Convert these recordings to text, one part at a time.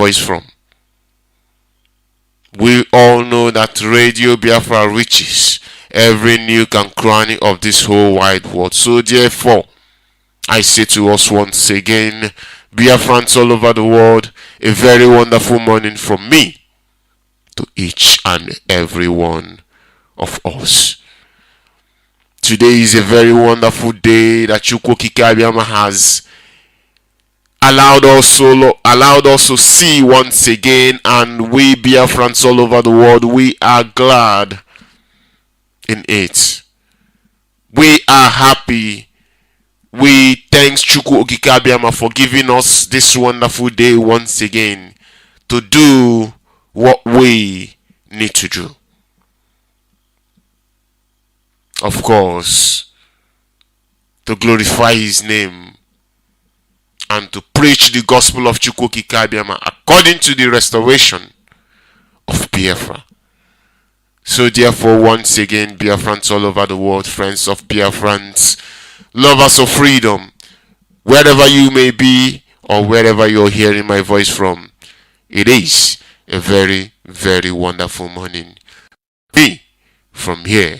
voice from. We all know that Radio Biafra reaches every nook and cranny of this whole wide world. So therefore, I say to us once again, Biafrans all over the world, a very wonderful morning from me to each and every one of us. Today is a very wonderful day that Chukwu Abiyama has allowed us to see once again, and we Biafrans all over the world, we are glad in it. We are happy. We thank Chukwu Abiyama for giving us this wonderful day once again to do what we need to do. Of course, to glorify his name and to preach the gospel of Chukwu Abiyama according to the restoration of Biafra. So therefore, once again, Biafrans all over the world, friends of Biafrans, lovers of freedom, wherever you may be or wherever you're hearing my voice from, it is a very, very wonderful morning. Me, from here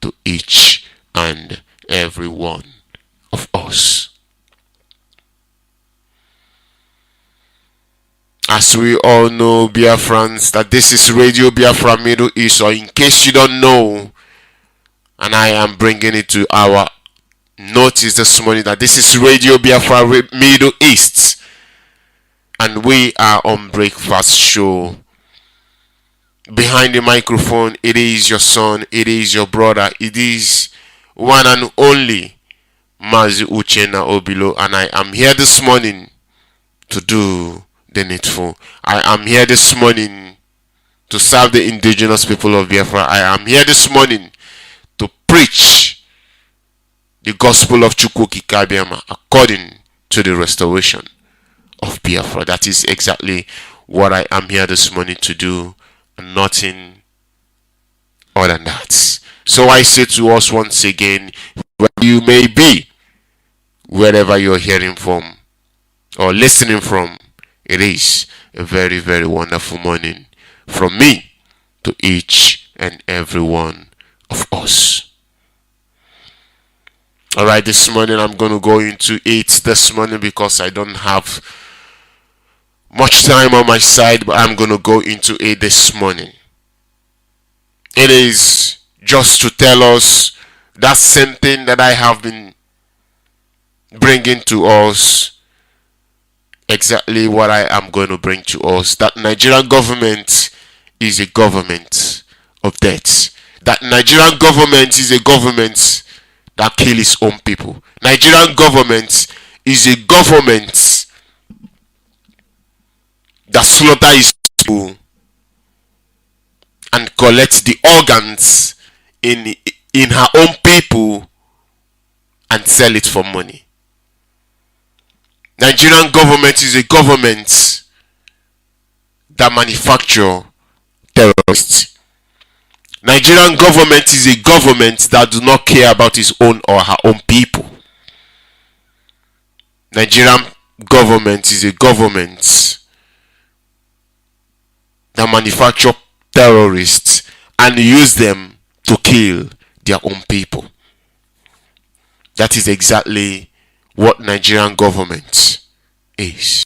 to each and every one of us. As we all know, Biafrans, that this is Radio Biafra Middle East, or in case you don't know, and I am bringing it to our notice this morning, that this is Radio Biafra Middle East, and we are on Breakfast Show. Behind the microphone, it is your son, it is your brother, it is one and only Mazi Uchenna Obilo, and I am here this morning to do the needful. I am here this morning to serve the indigenous people of Biafra. I am here this morning to preach the gospel of Chukwu Abiyama according to the restoration of Biafra. That is exactly what I am here this morning to do, and nothing other than that. So I say to us once again, where you may be, wherever you're hearing from or listening from, it is a very, very wonderful morning from me to each and every one of us. Alright, this morning I'm going to go into it this morning because I don't have much time on my side, but I'm going to go into it this morning. It is just to tell us that same thing that I have been bringing to us, exactly what I am going to bring to us, that Nigerian government is a government of death. That Nigerian government is a government that kills its own people. Nigerian government is a government that slaughters its people and collects the organs in her own people and sell it for money. Nigerian government is a government that manufactures terrorists. Nigerian government is a government that do not care about its own or her own people. Nigerian government is a government that manufacture terrorists and use them to kill their own people. That is exactly what Nigerian government is.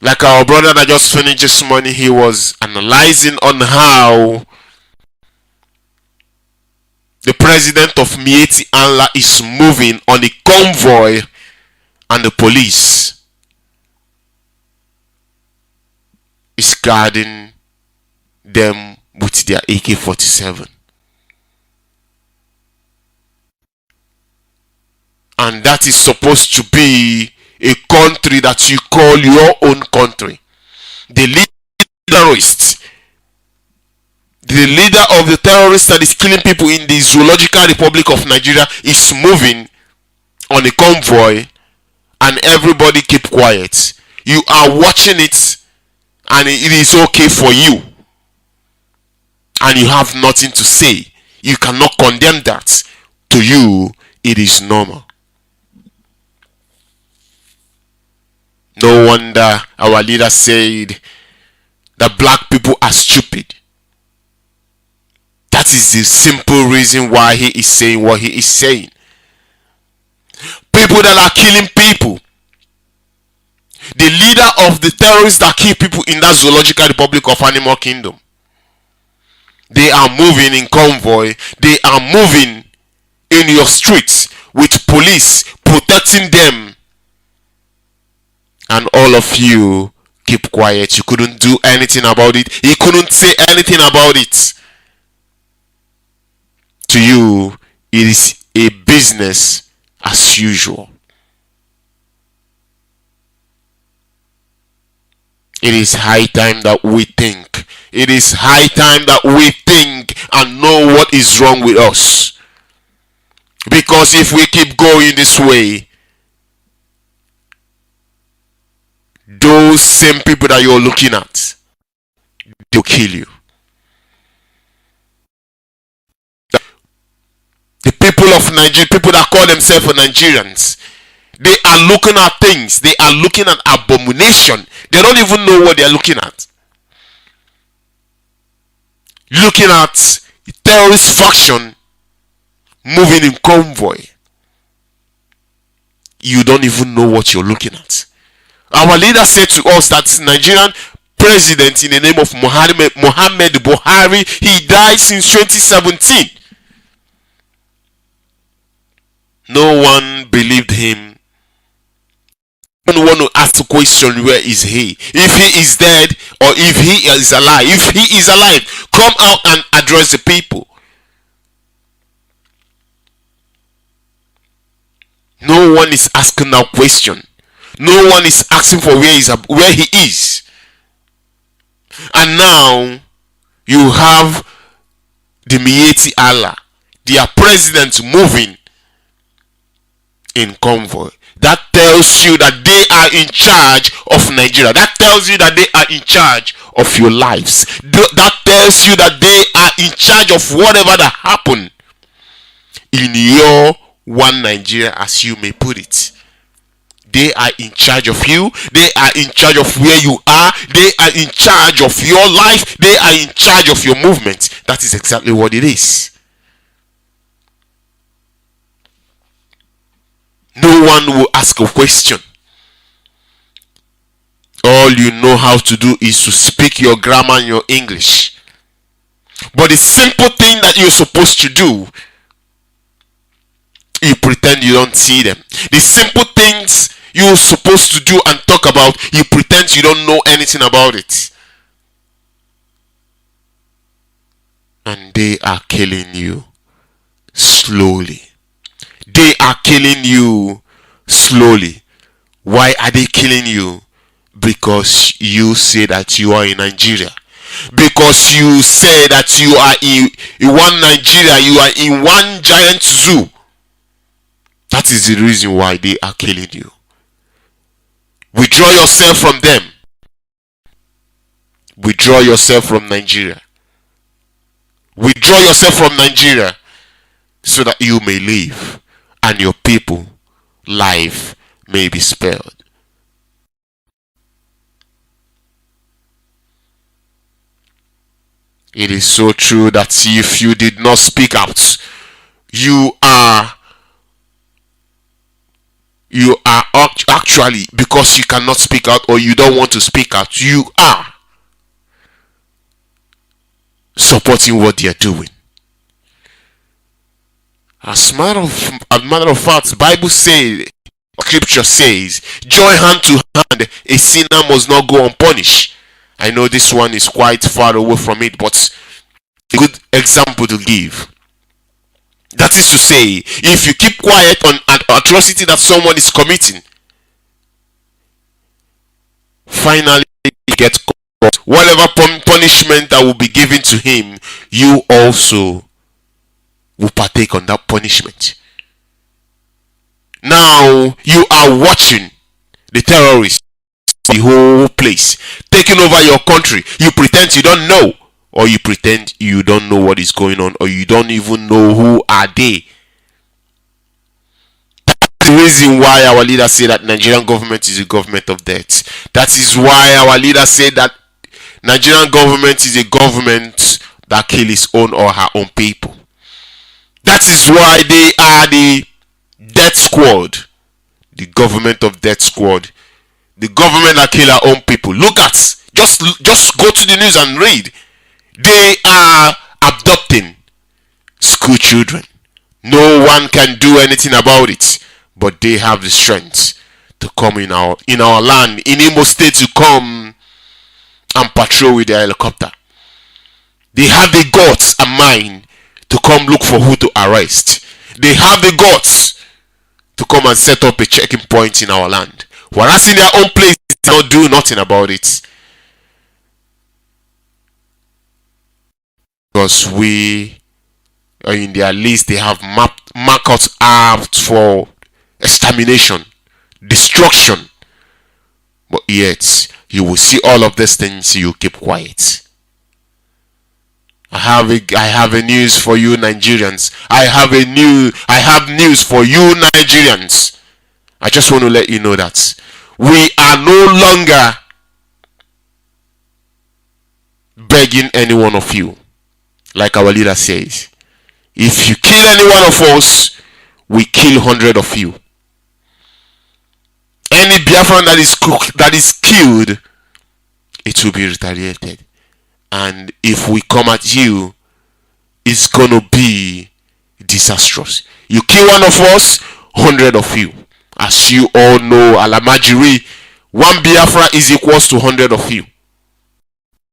Like our brother that just finished this morning, he was analyzing on how the president of Mieti Allah is moving on a convoy and the police is guarding them with their AK-47. And that is supposed to be a country that you call your own country. The leader of the terrorists that is killing people in the Zoological Republic of Nigeria is moving on a convoy, and everybody keep quiet. You are watching it, and it is okay for you, and you have nothing to say. You cannot condemn that. To you, it is normal. No wonder our leader said that black people are stupid. That is the simple reason why he is saying what he is saying. People that are killing people. The leader of the terrorists that kill people in that zoological republic of Animal Kingdom. They are moving in convoy. They are moving in your streets with police protecting them. And all of you keep quiet. You couldn't do anything about it. He couldn't say anything about it. To you, it is a business as usual. It is high time that we think. It is high time that we think and know what is wrong with us. Because if we keep going this way, those same people that you're looking at, they'll kill you. The people of Nigeria, people that call themselves Nigerians, they are looking at things. They are looking at abomination. They don't even know what they are looking at. Looking at terrorist faction moving in convoy. You don't even know what you're looking at. Our leader said to us that Nigerian president in the name of Muhammad Buhari, he died since 2017. No one believed him. No one want to ask the question, where is he? If he is dead or if he is alive. If he is alive, come out and address the people. No one is asking that question. No one is asking for where he is. And now you have the Mieti Allah, their president, moving in convoy. That tells you that they are in charge of Nigeria. That tells you that they are in charge of your lives. That tells you that they are in charge of whatever that happened in your one Nigeria, as you may put it. They are in charge of you. They are in charge of where you are. They are in charge of your life. They are in charge of your movement. That is exactly what it is. No one will ask a question. All you know how to do is to speak your grammar and your English. But the simple thing that you're supposed to do, you pretend you don't see them. The simple things you're supposed to do and talk about, you pretend you don't know anything about it. And they are killing you slowly. They are killing you slowly. Why are they killing you? Because you say that you are in Nigeria. Because you say that you are in one Nigeria. You are in one giant zoo. That is the reason why they are killing you. Withdraw yourself from them. Withdraw yourself from Nigeria. Withdraw yourself from Nigeria so that you may live and your people life may be spared. It is so true that if you did not speak out, you are actually, because you cannot speak out or you don't want to speak out, you are supporting what they are doing. As a matter of fact, Bible says, Scripture says, join hand to hand, a sinner must not go unpunished. I know this one is quite far away from it, but a good example to give. That is to say, if you keep quiet on an atrocity that someone is committing, finally he gets caught. Whatever punishment that will be given to him, you also will partake on that punishment. Now you are watching the terrorists, the whole place, taking over your country. You pretend you don't know, or you pretend you don't know what is going on, or you don't even know who are they. That the reason why our leaders say that Nigerian government is a government of death. That is why our leaders say that Nigerian government is a government that kills its own or her own people. That is why they are the death squad. The government of death squad. The government that kill our own people. Look at, just go to the news and read. They are abducting school children. No one can do anything about it, but they have the strength to come in our land, in Imo State, to come and patrol with their helicopter. They have the guts and mind to come look for who to arrest. They have the guts to come and set up a checking point in our land. Whereas in their own place, they don't do nothing about it. Because we are in their list, they have marked us out for extermination, destruction. But yet, you will see all of these things, you keep quiet. I have a news for you Nigerians. I have news for you Nigerians. I just want to let you know that we are no longer begging any one of you. Like our leader says, if you kill any one of us, we kill 100 of you. Any Biafran that is killed, it will be retaliated. And if we come at you, it's gonna be disastrous. You kill one of us, 100 of you. As you all know, Alamajiri, one Biafra is equals to 100 of you.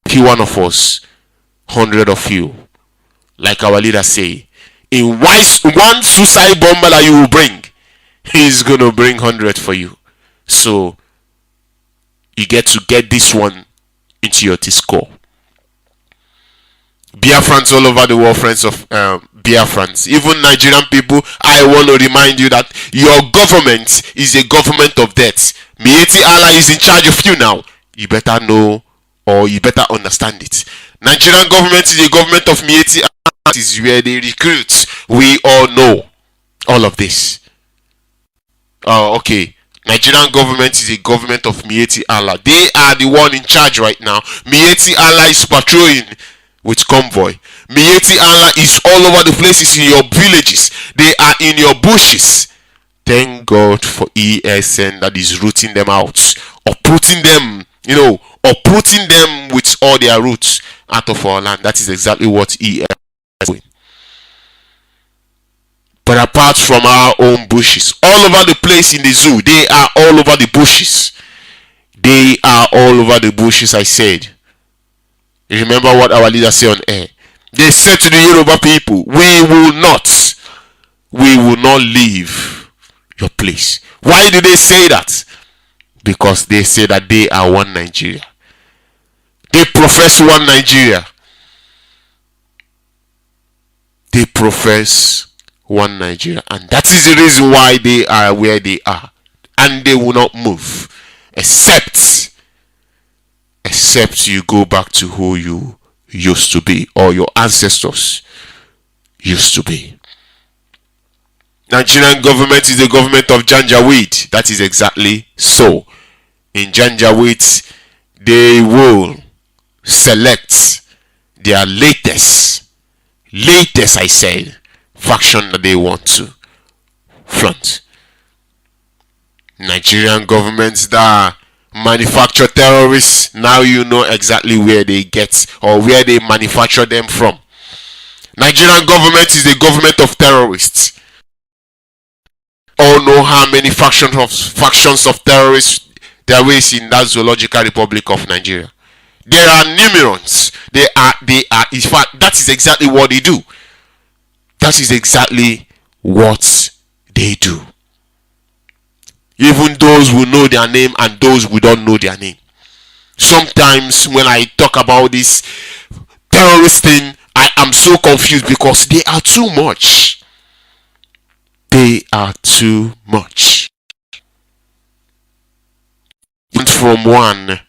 Kill one of us, 100 of you. Like our leader say, in one suicide bomber that you will bring, he's gonna bring 100 for you. So you get to get this one into your T-score. Biafrans all over the world, friends of Biafrans, even Nigerian people, I want to remind you that your government is a government of death. Mieti Allah is in charge of you now. You better know, or you better understand it. Nigerian government is a government of Mieti Allah. That is where they recruit. We all know all of this. Okay. Nigerian government is a government of Mieti Allah. They are the one in charge right now. Mieti Allah is patrolling with convoy. Mieti Allah is all over the places, in your villages. They are in your bushes. Thank God for ESN that is rooting them out, or putting them, putting them with all their roots out of our land. That is exactly what ESN is doing. But apart from our own bushes, all over the place in the zoo, they are all over the bushes. They are all over the bushes, I said. You remember what our leaders say on air? They said to the Yoruba people, we will not leave your place. Why do they say that? Because they say that they are one Nigeria. They profess one Nigeria. They profess one Nigeria. And that is the reason why they are where they are. And they will not move. Except you go back to who you used to be, or your ancestors used to be. Nigerian government is the government of Janjaweed. That is exactly so. In Janjaweed, they will select their latest I said, faction that they want to front. Nigerian governments that manufacture terrorists, now you know exactly where they get or where they manufacture them from. Nigerian government is a government of terrorists. All know how many factions of terrorists there is in that zoological republic of Nigeria. There are numerous. They are in fact, that is exactly what they do. That is exactly what they do. Even those who know their name and those who don't know their name. Sometimes when I talk about this terrorist thing, I am so confused because they are too much. They are too much. From 1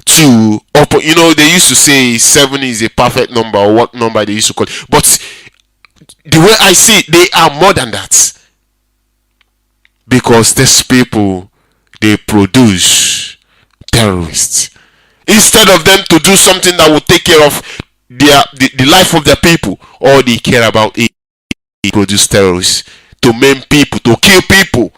to they used to say 7 is a perfect number, or what number they used to call it. But the way I see it, they are more than that. because these people, they produce terrorists. Instead of them to do something that will take care of the life of their people, all they care about is produce terrorists, to maim people, to kill people.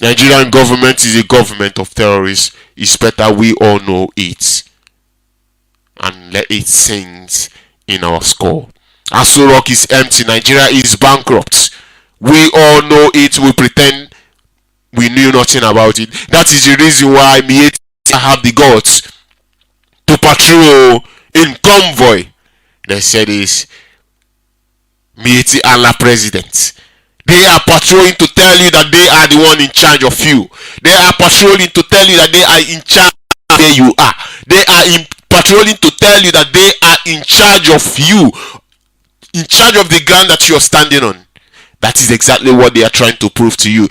Nigerian government is a government of terrorists. It's better we all know it and let it sink in our skull. Aso Rock is empty. Nigeria is bankrupt. We all know it. We pretend we knew nothing about it. That is the reason why me have the guts to patrol in convoy. They said is Mieti Allah president. They are patrolling to tell you that they are the one in charge of you. They are patrolling to tell you that they are in charge of where you are. They are patrolling to tell you that they are in charge of you, in charge of the ground that you are standing on. That is exactly what they are trying to prove to you.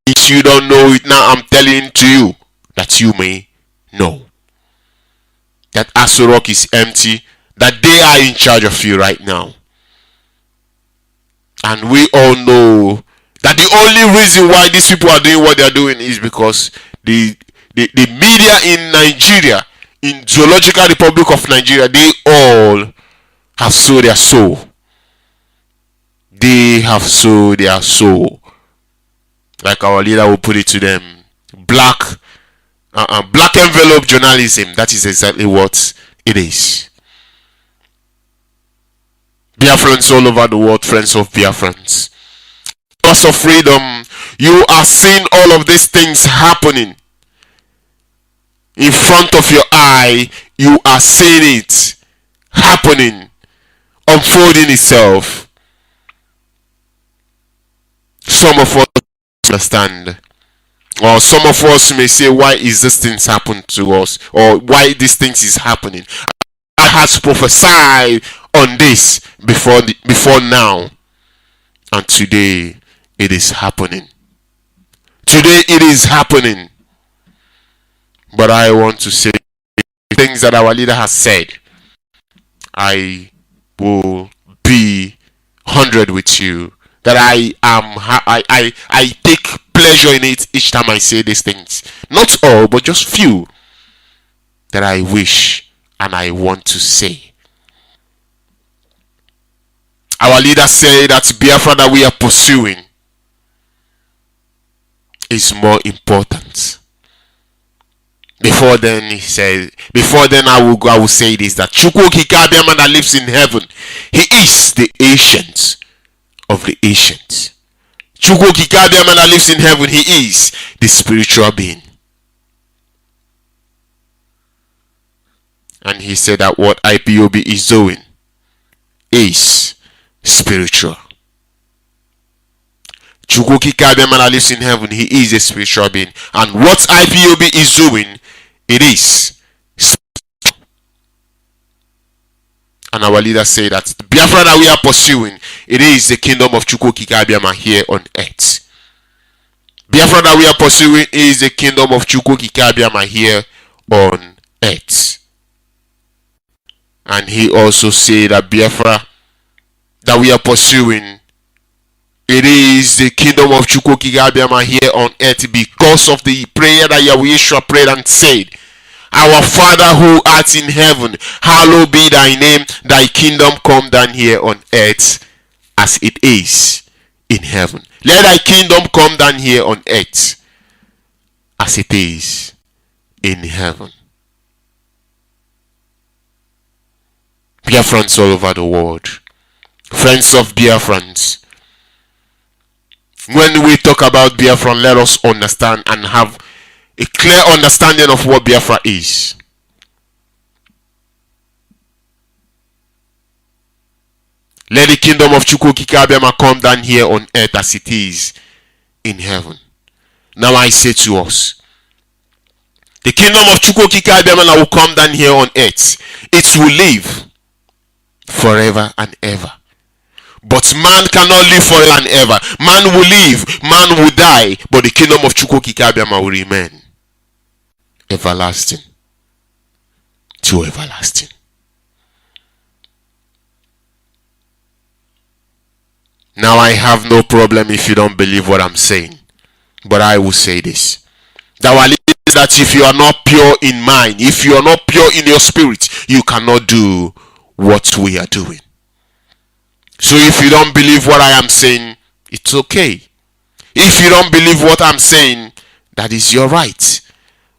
If you don't know it now, I'm telling to you that you may know that Aso Rock is empty, that they are in charge of you right now. And we all know that the only reason why these people are doing what they are doing is because the media in Nigeria, in Zoological Republic of Nigeria, they all have sold their soul. They have sold their soul. Like our leader will put it to them, black envelope journalism. That is exactly what it is. Biafrans all over the world, friends of Biafrans, loss of freedom, you are seeing all of these things happening in front of your eye. You are seeing it happening, unfolding itself. Some of us understand, or some of us may say, why is this things happen to us, or why these things is happening? I has prophesied on this before now, and today it is happening. Today it is happening. But I want to say things that our leader has said. I will be 100 with you that I take pleasure in it each time I say these things. Not all, but just few that I wish and I want to say. Our leader said that Biafra that we are pursuing is more important. Before then, he said, I will say this, that Chukwu Kikabiama that lives in heaven, he is the ancient of the ancients. Chukwu Kikabiama that lives in heaven, he is the spiritual being. And he said that what IPOB is doing is spiritual. Chukwu Kikabiama that lives in heaven, he is a spiritual being. And what IPOB is doing, it is spiritual. And our leader said that the Biafra that we are pursuing, it is the kingdom of Chukwu Kikabiama here on earth. Biafra that we are pursuing is the kingdom of Chukwu Kikabiama here on earth. And he also said that Biafra that we are pursuing, it is the kingdom of Chukwu Kikabiama here on earth, because of the prayer that Yahweh Yeshua prayed and said, our Father who art in heaven, hallowed be thy name, thy kingdom come down here on earth as it is in heaven. Let thy kingdom come down here on earth as it is in heaven. Biafrans all over the world, friends of Biafrans, when we talk about Biafra, let us understand and have a clear understanding of what Biafra is. Let the kingdom of Chukwu Kikabiama come down here on earth as it is in heaven. Now I say to us, the kingdom of Chukwu Kikabiama will come down here on earth. It will live forever and ever. But man cannot live forever and ever. Man will live, man will die, but the kingdom of Chukwu Kikabiama will remain everlasting to everlasting. Now I have no problem if you don't believe what I'm saying. But I will say this, that if you are not pure in mind, if you are not pure in your spirit, you cannot do what we are doing. So if you don't believe what I am saying, it's okay. If you don't believe what I'm saying, that is your right.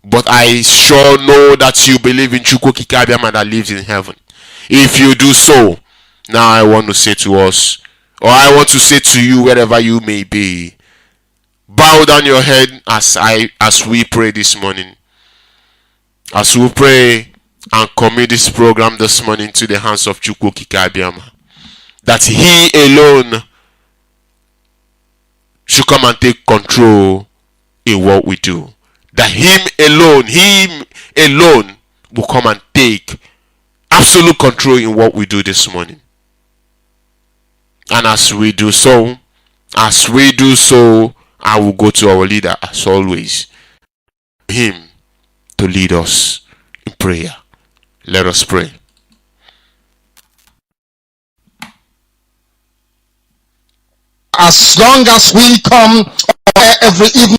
But I sure know that you believe in Chukwu Kikabiama that lives in heaven. If you do so, now I want to say to us, or I want to say to you, wherever you may be, bow down your head as we pray this morning. As we pray and commit this program this morning to the hands of Chukwu Kikabiama, that He alone should come and take control in what we do. That Him alone will come and take absolute control in what we do this morning. And as we do so, I will go to our leader as always, him to lead us in prayer. Let us pray. As long as we come every evening,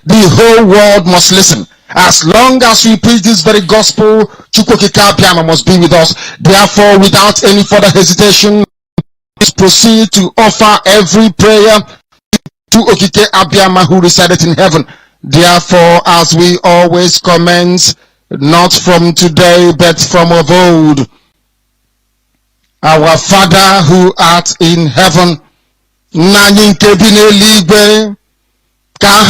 the whole world must listen. As long as we preach this very gospel, Chukwu Kikabiama must be with us. Therefore, without any further hesitation, let's proceed to offer every prayer to Okike Abiama who resided in heaven. Therefore, as we always commence, not from today, but from of old, our Father who art in heaven, Nani nkebine ligwe, ka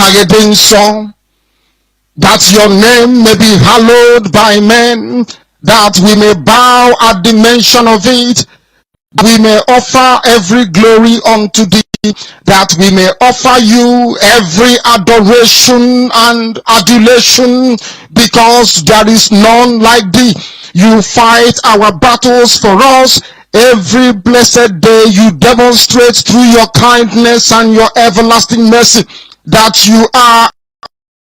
that your name may be hallowed by men, that we may bow at the mention of it, we may offer every glory unto thee, that we may offer you every adoration and adulation, because there is none like thee. You fight our battles for us. Every blessed day you demonstrate through your kindness and your everlasting mercy that you are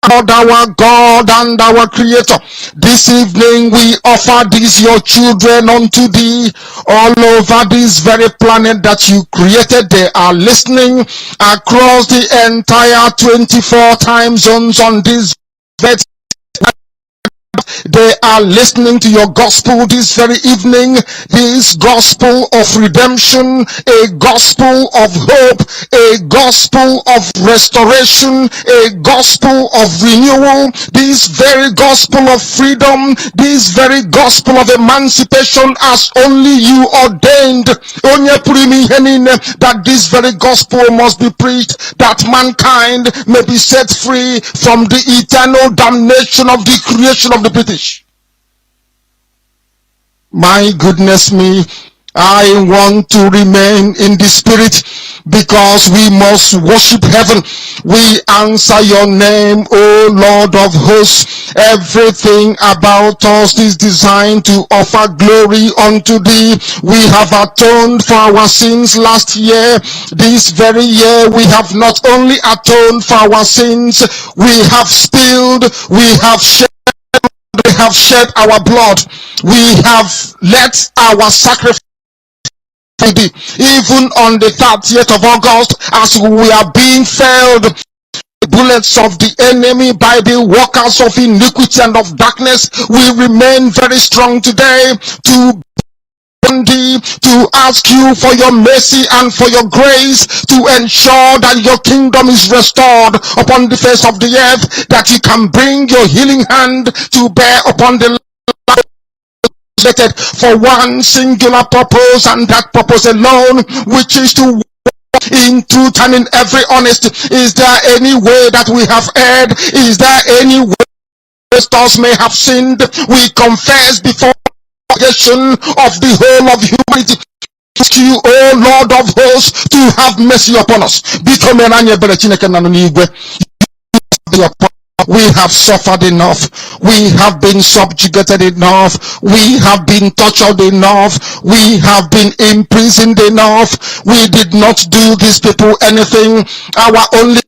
our God and our Creator. This evening we offer these your children unto thee all over this very planet that you created. They are listening across the entire 24 time zones on this very. They are listening to your gospel this very evening, this gospel of redemption, a gospel of hope, a gospel of restoration, a gospel of renewal, this very gospel of freedom, this very gospel of emancipation as only you ordained, that this very gospel must be preached, that mankind may be set free from the eternal damnation of the creation of the British. My goodness me, I want to remain in the spirit because we must worship heaven. We answer your name, O Lord of hosts. Everything about us is designed to offer glory unto thee. We have atoned for our sins last year. This very year we have not only atoned for our sins, we have spilled, we have shed our blood, we have let our sacrifice be. Even on the 30th of August, as we are being felled bullets of the enemy by the workers of iniquity and of darkness, we remain very strong today to ask you for your mercy and for your grace to ensure that your kingdom is restored upon the face of the earth, that you can bring your healing hand to bear upon the land for one singular purpose, and that purpose alone, which is to walk in truth and in every honesty. Is there any way that we have erred? Is there any way us may have sinned? We confess before the congregation of the whole of humanity. Ask you, O Lord of hosts, to have mercy upon us. We have suffered enough. We have been subjugated enough. We have been tortured enough. We have been imprisoned enough. We did not do these people anything. Our only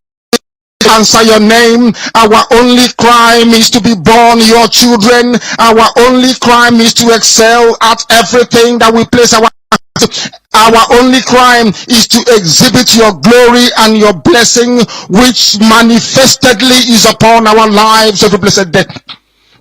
answer your name. Our only crime is to be born your children. Our only crime is to excel at everything that we place our Our only crime is to exhibit your glory and your blessing, which manifestedly is upon our lives every blessed day.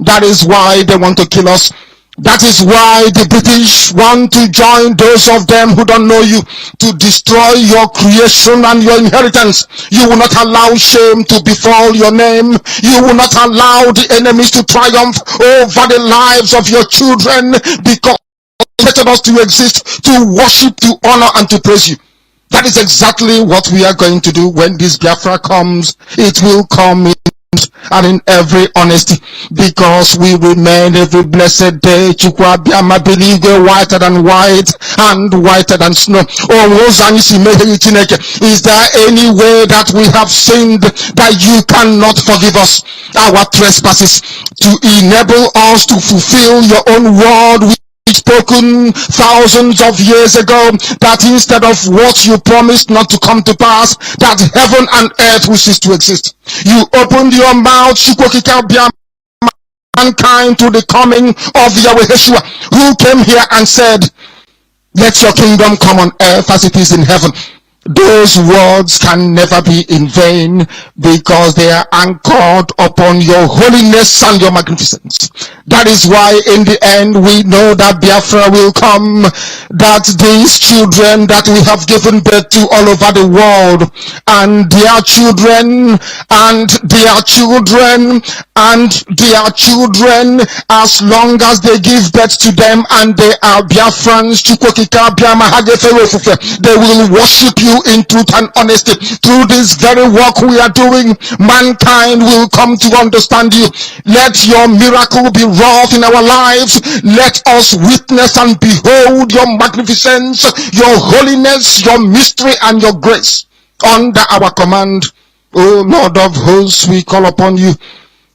That is why they want to kill us. That is why the British want to join those of them who don't know you to destroy your creation and your inheritance. You will not allow shame to befall your name. You will not allow the enemies to triumph over the lives of your children, because you created us to exist, to worship, to honor, and to praise you. That is exactly what we are going to do when this Biafra comes. It will come in and in every honesty, because we remain every blessed day whiter than white and whiter than snow. Is there any way that we have sinned that you cannot forgive us our trespasses, to enable us to fulfill your own word spoken thousands of years ago, that instead of what you promised not to come to pass, that heaven and earth will cease to exist? You opened your mouth, mankind, to the coming of Yahweh Yeshua, who came here and said, let your kingdom come on earth as it is in heaven. Those words can never be in vain, because they are anchored upon your holiness and your magnificence. That is why in the end we know that Biafra will come, that these children that we have given birth to all over the world, and their children, and their children, and their children, as long as they give birth to them and they are Biafrans, they will worship you in truth and honesty. Through this very work we are doing, mankind will come to understand you. Let your miracle be wrought in our lives. Let us witness and behold your magnificence, your holiness, your mystery, and your grace under our command. O Lord of hosts, we call upon you.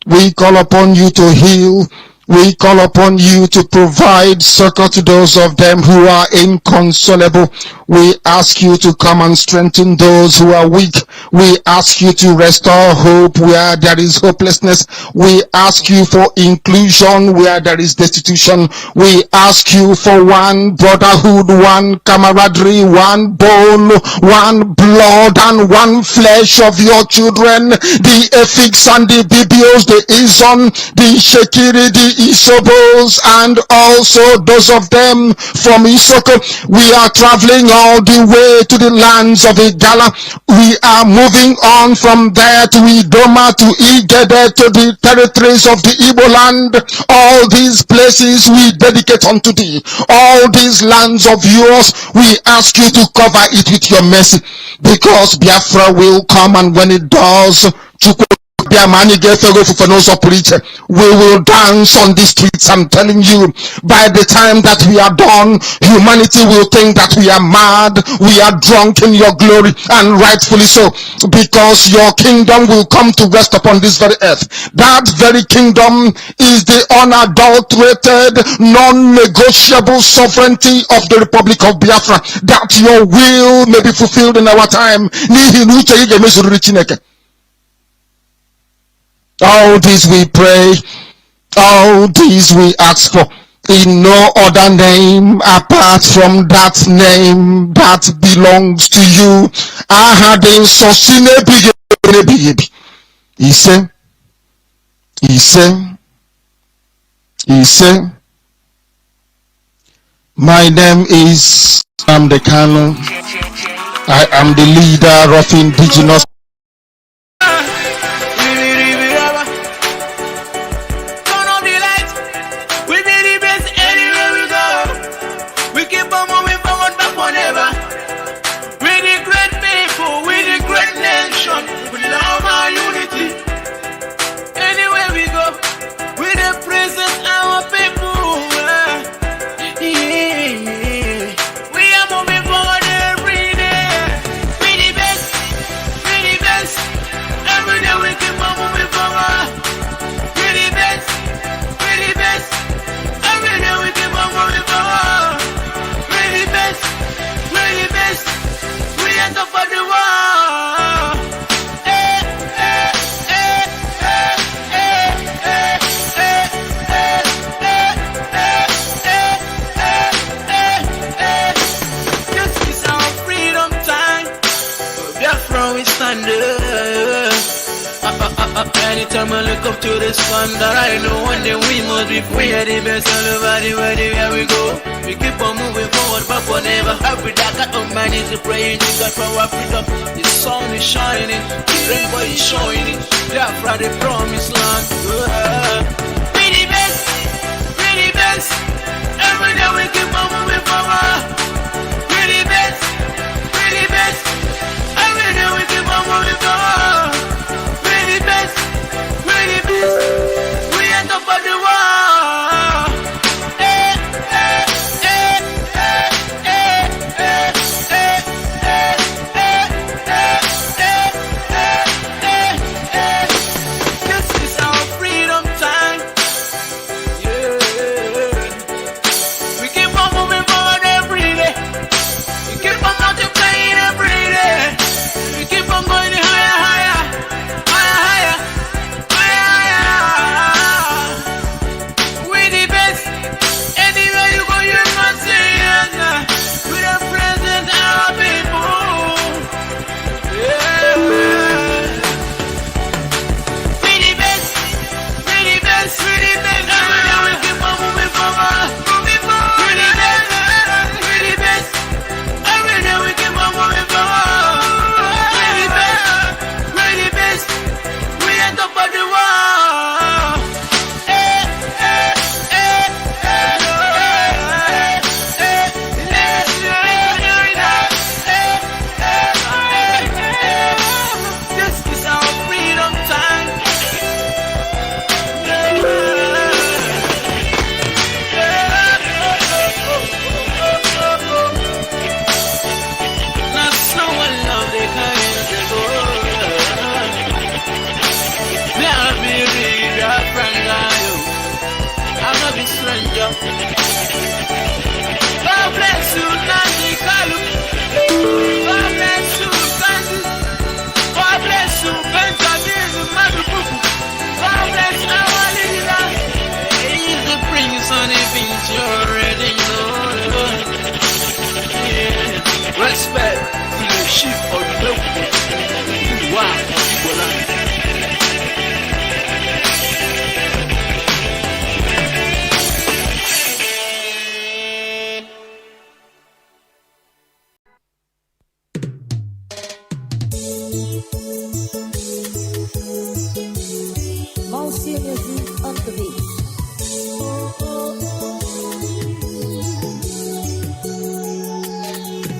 We call upon you to heal. We call upon you to provide succor to those of them who are inconsolable. We ask you to come and strengthen those who are weak. We ask you to restore hope where there is hopelessness. We ask you for inclusion where there is destitution. We ask you for one brotherhood, one camaraderie, one bone, one blood, and one flesh of your children. The Efiks and the Bibios, the Izon, the Shekiri, the Isobos, and also those of them from Isoko. We are traveling all the way to the lands of Igala. We are moving on from there to Idoma, to Igede, to the territories of the Igbo land. All these places we dedicate unto thee. All these lands of yours, we ask you to cover it with your mercy, because Biafra will come, and when it does, we will dance on the streets. I'm telling you, by the time that we are done, humanity will think that we are mad, we are drunk in your glory, and rightfully so, because your kingdom will come to rest upon this very earth. That very kingdom is the unadulterated, non-negotiable sovereignty of the Republic of Biafra, that your will may be fulfilled in our time. All this we pray, all this we ask for, in no other name apart from that name that belongs to you. He said, my name is Amdekano. I am the leader of indigenous Anytime I look up to the sun, that I know one day we must be free. Are the best all over the world, where we go. We keep on moving forward, but forever. Every day I got on my knees to pray to God for our freedom. The sun is shining, the rainbow is shining. Biafra, the promised land. We the best, we the best. Every day we keep on moving forward. We the best, we the best. Every day we keep on moving forward. We the best, we the best. We end up on the wall. This is our freedom time. Yeah. We keep on moving forward every day. We keep on multiplying every day. We keep on going higher, higher, higher, higher, higher. We the best. Anywhere you go, you must say yes. We represent our people. Yeah. We the best. We the best. We the best. Every day we keep on moving forward. Moving forward. We the best. We the best. Every day we keep on moving forward. We the best. We the best. We end up on the wall. This is our freedom time. Not someone love they can't go. Now be real, your friend I'm not a stranger. God bless you, Nancy Kalu. God bless you, Kansas. God bless you, Benjamin, Madupuku. God bless our leader. He's the prince on the beach, you already know. Yeah. Respect to the sheep of the milk. Wow, people like Mazi Uchenna Obilo.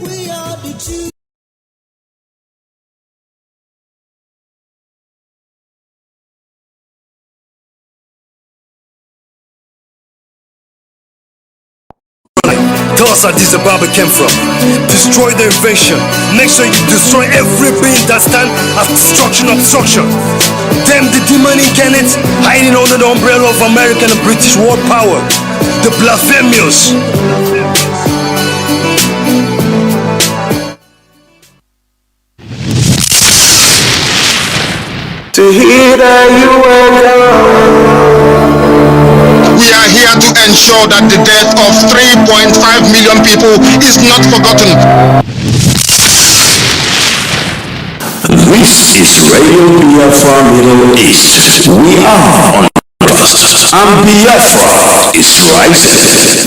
We are the Jews. Tell us how this Zimbabwe came from. Destroy the invasion. Make sure you destroy every being that stand as destruction, obstruction. Damn the demon incarnate hiding under the umbrella of American and British world power. The blasphemous. To hear that you were We are here to ensure that the death of 3.5 million people is not forgotten. This is Radio Biafra Middle East. We are on and Biafra is rising.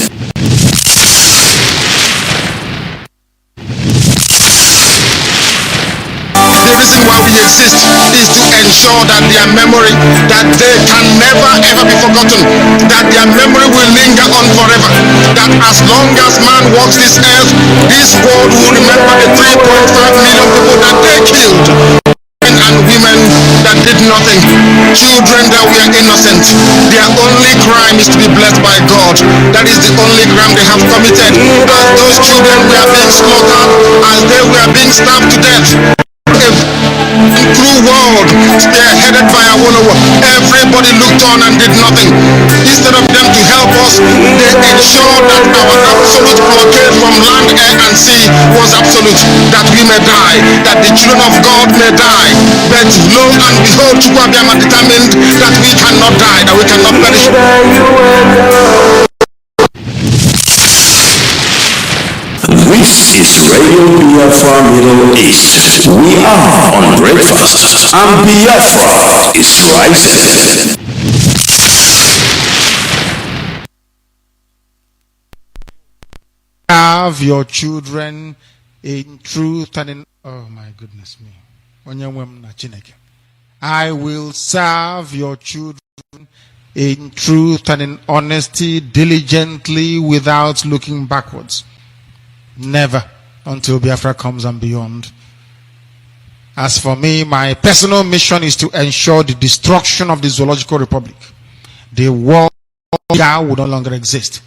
The reason why we exist is to ensure that their memory, that they can never ever be forgotten, that their memory will linger on forever, that as long as man walks this earth, this world will remember the 3.5 million people that they killed. Men and women that did nothing, children that were innocent. Their only crime is to be blessed by God. That is the only crime they have committed. As those children were being slaughtered, as they were being stabbed to death. A cruel world spearheaded by Awolowo. Everybody looked on and did nothing. Instead of them to help us, they ensured that our absolute blockade from land, air and sea was absolute. That we may die, that the children of God may die. But lo and behold, Chukwuabiama determined that we cannot die, that we cannot perish. This is Radio Biafra Middle East. We are on breakfast, and Biafra is rising. Have your children in truth and in, oh my goodness me. I will serve your children in truth and in honesty, diligently, without looking backwards. Never until Biafra comes and beyond. As for me, my personal mission is to ensure the destruction of the Zoological Republic. The world would no longer exist.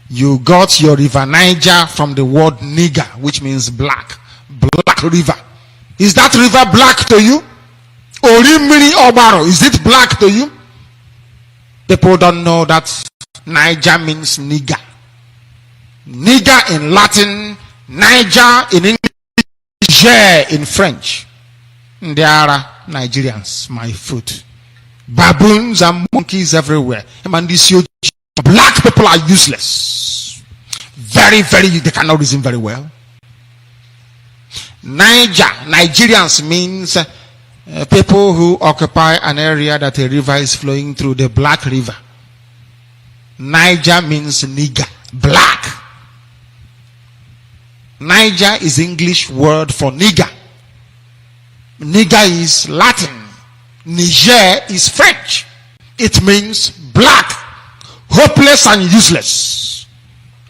You got your river Niger from the word nigger, which means black. Black river. Is that river black to you? Orimiri Obaro, is it black to you? People don't know that Niger means nigger. Nigger in Latin, Niger in English, Niger in French. They are Nigerians, my foot. Baboons and monkeys everywhere. Black people are useless. Very, they cannot reason very well. Nigerians means people who occupy an area that a river is flowing through, the Black River. Niger means nigger, black. Niger is English word for nigger. Nigger is Latin. Niger is French. It means black, hopeless and useless.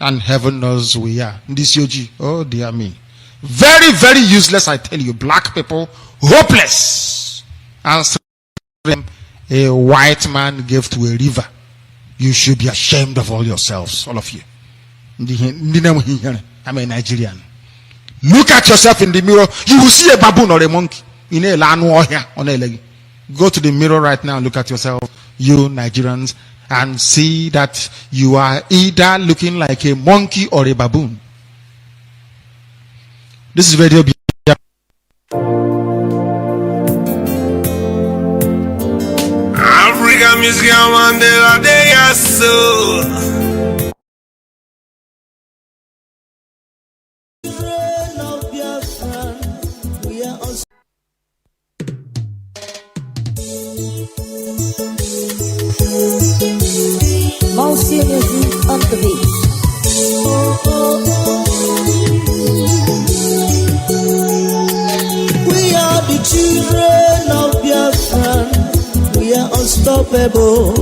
And heaven knows we are. Ndisioji, oh dear me. Very useless, I tell you. Black people, hopeless. And a white man gave to a river. You should be ashamed of all yourselves, all of you. I'm a Nigerian. Look at yourself in the mirror. You will see a baboon or a monkey. Go to the mirror right now and look at yourself, you Nigerians, and see that you are either looking like a monkey or a baboon. This is Radio Biafra. Africa music Mandela Day so. Mazi Uchenna Obilo. We are the children of Biafra. We are unstoppable.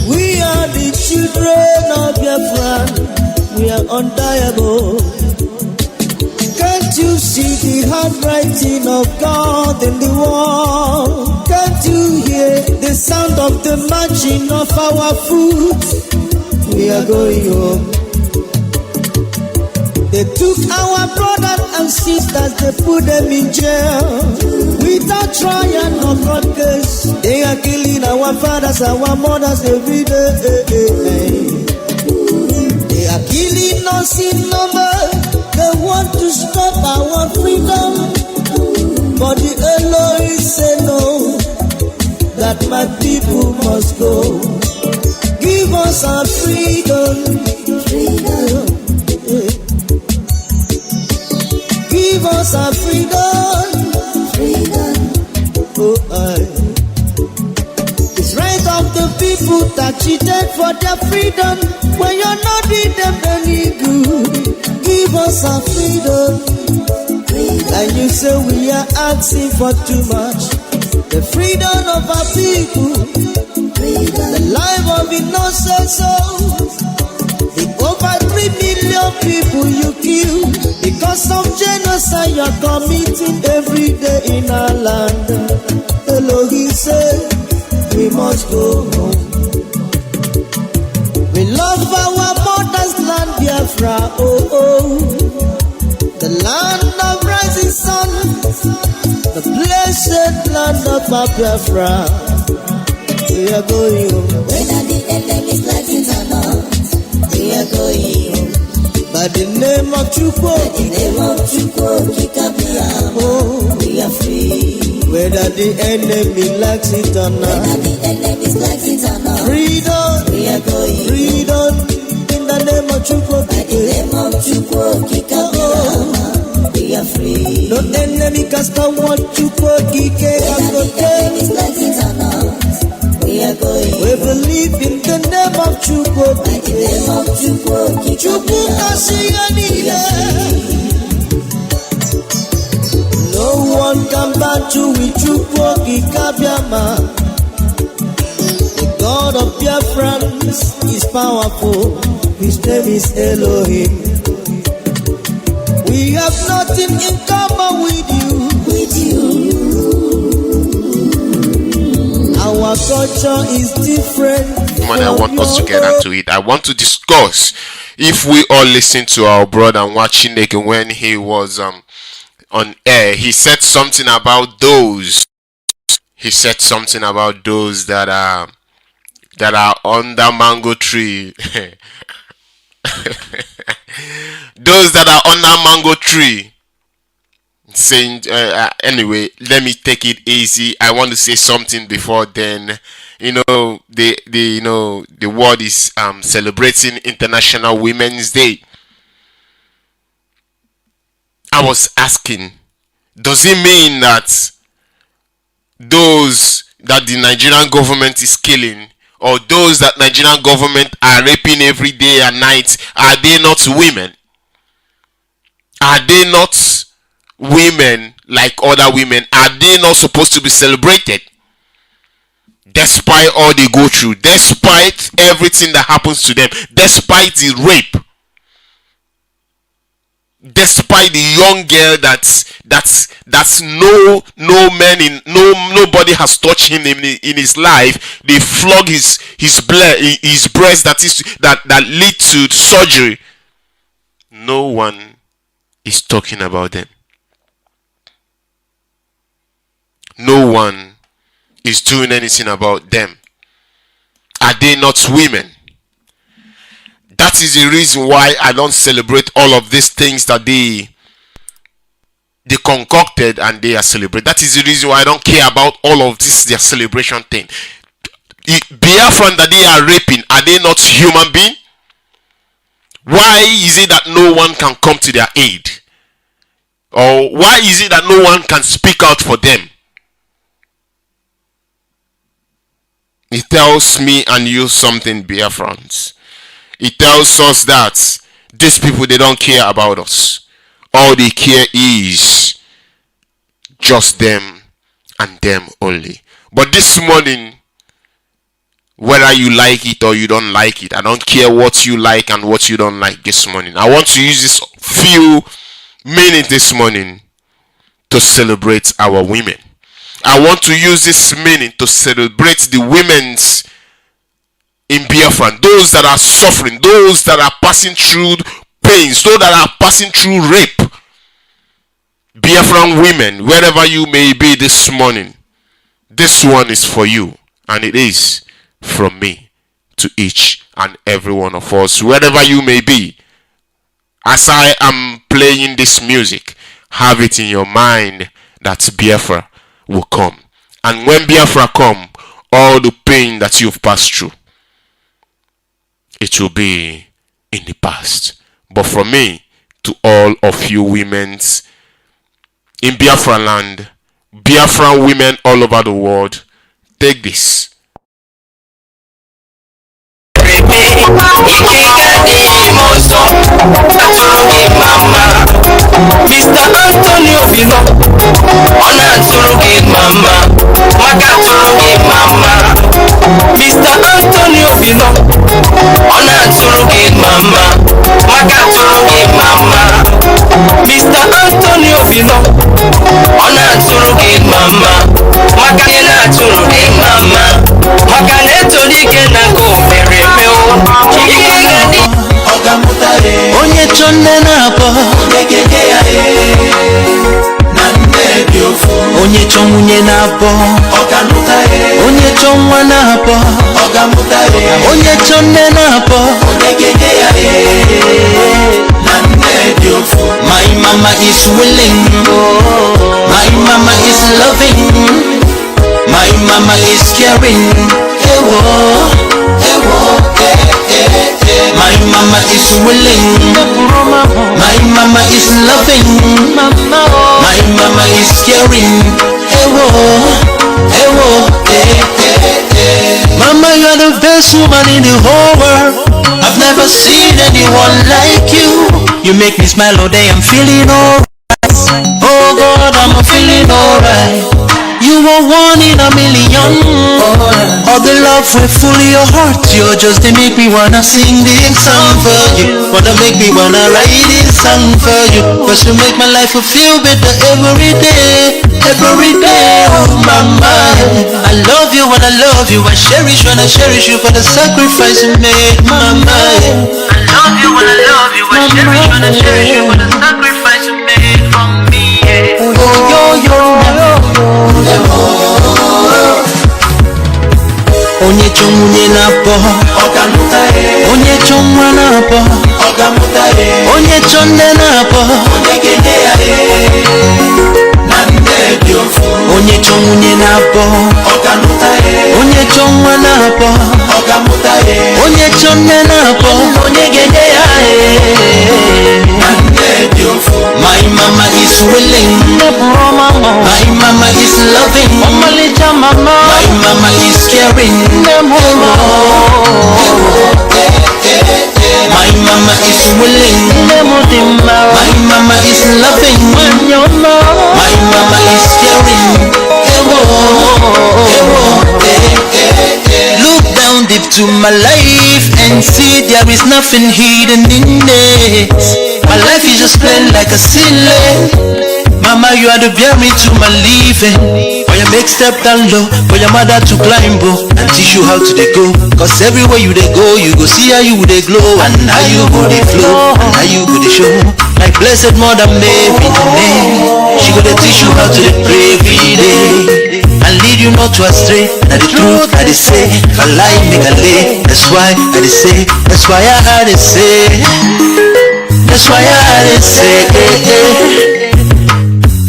We are the children of Biafra. We are undeniable. Can't you see the handwriting of God in the wall? Can't you hear the sound of the marching of our foot? We are going home. They took our brothers and sisters, they put them in jail. Without trial or court case, they are killing our fathers, our mothers every day. They are killing us in number. They want to stop our freedom, but the Elohim say no, that my people must go. Give us our freedom, Give us our freedom, Oh, it's right of the people that cheated for their freedom. When you're not doing them any good, give us our freedom. And you say we are asking for too much. The freedom of our people, the life of innocent souls. The over 3 million people you kill because of genocide you are committing every day in our land. Elohim said we must go home. We love our mother's land, Biafra, the land of rising sun, the blessed land of our Biafra. We are going home. Whether the enemies like it or not, we are going home. By the name of Chukwu, we are free. Whether the enemy likes it or not, freedom, we are going freedom in the name of Chukwu. by the name of Chukwu. Master want to go kike Enemy's blessings are not. We are going. We believe in the name of Chukwu. By the name of Chukwu, Chukwu Kasiyaniye. No one can battle with Chukwu Kikabiama. The God of Biafra is powerful. His name is Elohim. We have nothing in common with you. Our culture is different. Man, I want us to get into it. I want to discuss if we all listen to our brother Wachineke when he was on air. He said something about those. He said something about those that are under mango tree. Those that are under mango tree. Saying anyway, let me take it easy. I want to say something before then. The world is celebrating International Women's Day. I was asking, does it mean that those that the Nigerian government is killing, or those that Nigerian government are raping every day and night, are they not women? Are they not women like other women? Are they not supposed to be celebrated? Despite all they go through, despite everything that happens to them, despite the rape, despite the young girl that's nobody has touched him in his life, they flog his breast that lead to surgery. No one is talking about them. No one is doing anything about them. Are they not women? That is the reason why I don't celebrate all of these things that they concocted and they are celebrating. That is the reason why I don't care about all of this, their celebration thing. Biafran that they are raping, are they not human beings? Why is it that no one can come to their aid? Or why is it that no one can speak out for them? It tells me and you something, Biafrans. It tells us that these people, they don't care about us. All they care is just them and them only. But this morning, whether you like it or you don't like it, I don't care what you like and what you don't like this morning. I want to use this few minutes this morning to celebrate our women. I want to use this minute to celebrate the women's in Biafra, those that are suffering, those that are passing through pains, those that are passing through rape. Biafran women, wherever you may be this morning, this one is for you, and it is from me to each and every one of us, wherever you may be. As I am playing this music, have it in your mind that Biafra will come. And when Biafra come, all the pain that you've passed through, it will be in the past. But from me to all of you women in Biafra land, Biafran women all over the world, take this. Mr. Antonio Obilo, Ona Turugi Mama, Maka Turugi Mama. Mr. Antonio Obilo, Ona Turugi Mama, Maka Turugi Mama. Mr. Antonio Obilo, Ona Turugi Mama, Maka Yena Turugi Mama, Maka Netoli Kena Go Mere Meo, Chigani. Onye chonne na po, onye chonwunye na po, onye chonwa na po, onye chonne na po. My mama is willing, my mama is loving, my mama is caring. My mama is willing, my mama is loving, my My mama is caring. Ewo, ewo, Mama, you are the best woman in the whole world. I've never seen anyone like you. You make me smile all day, I'm feeling alright. Oh God, I'm feeling alright. You are one in a million. All the love will full your heart. You just to make me wanna sing this song for you. Wanna make me wanna write this song for you. Cause you make my life feel better every day. Every day, oh mama. I love you when I love you. I cherish when I cherish you for the sacrifice you made, mama. I love you when I love you. I cherish when I cherish you for the sacrifice you made for me. Oh yo yo yo. Onye chonye na po, onye chonwa na po, onye chonde na po, onye chonye na po, onye chonwa na po, onye chonde na po, onye gede ya. My mama is willing. My mama is loving. My mama is caring. My mama is willing. My mama is loving. My mama is caring. Look down deep to my life and see there is nothing hidden in it. My life is just plain like a ceiling. Mama, you are the berry to my living. For your make step down low, for your mother to climb up and teach you how to they go. Cause everywhere you they go, you go see how you they glow and how you go they flow and how you go they show. Like blessed mother Mary, she go they teach you how to they pray every day and lead you not to astray. Now the truth I they say, if I lie make a lay. That's why I they say, that's why I had to say. That's why I say,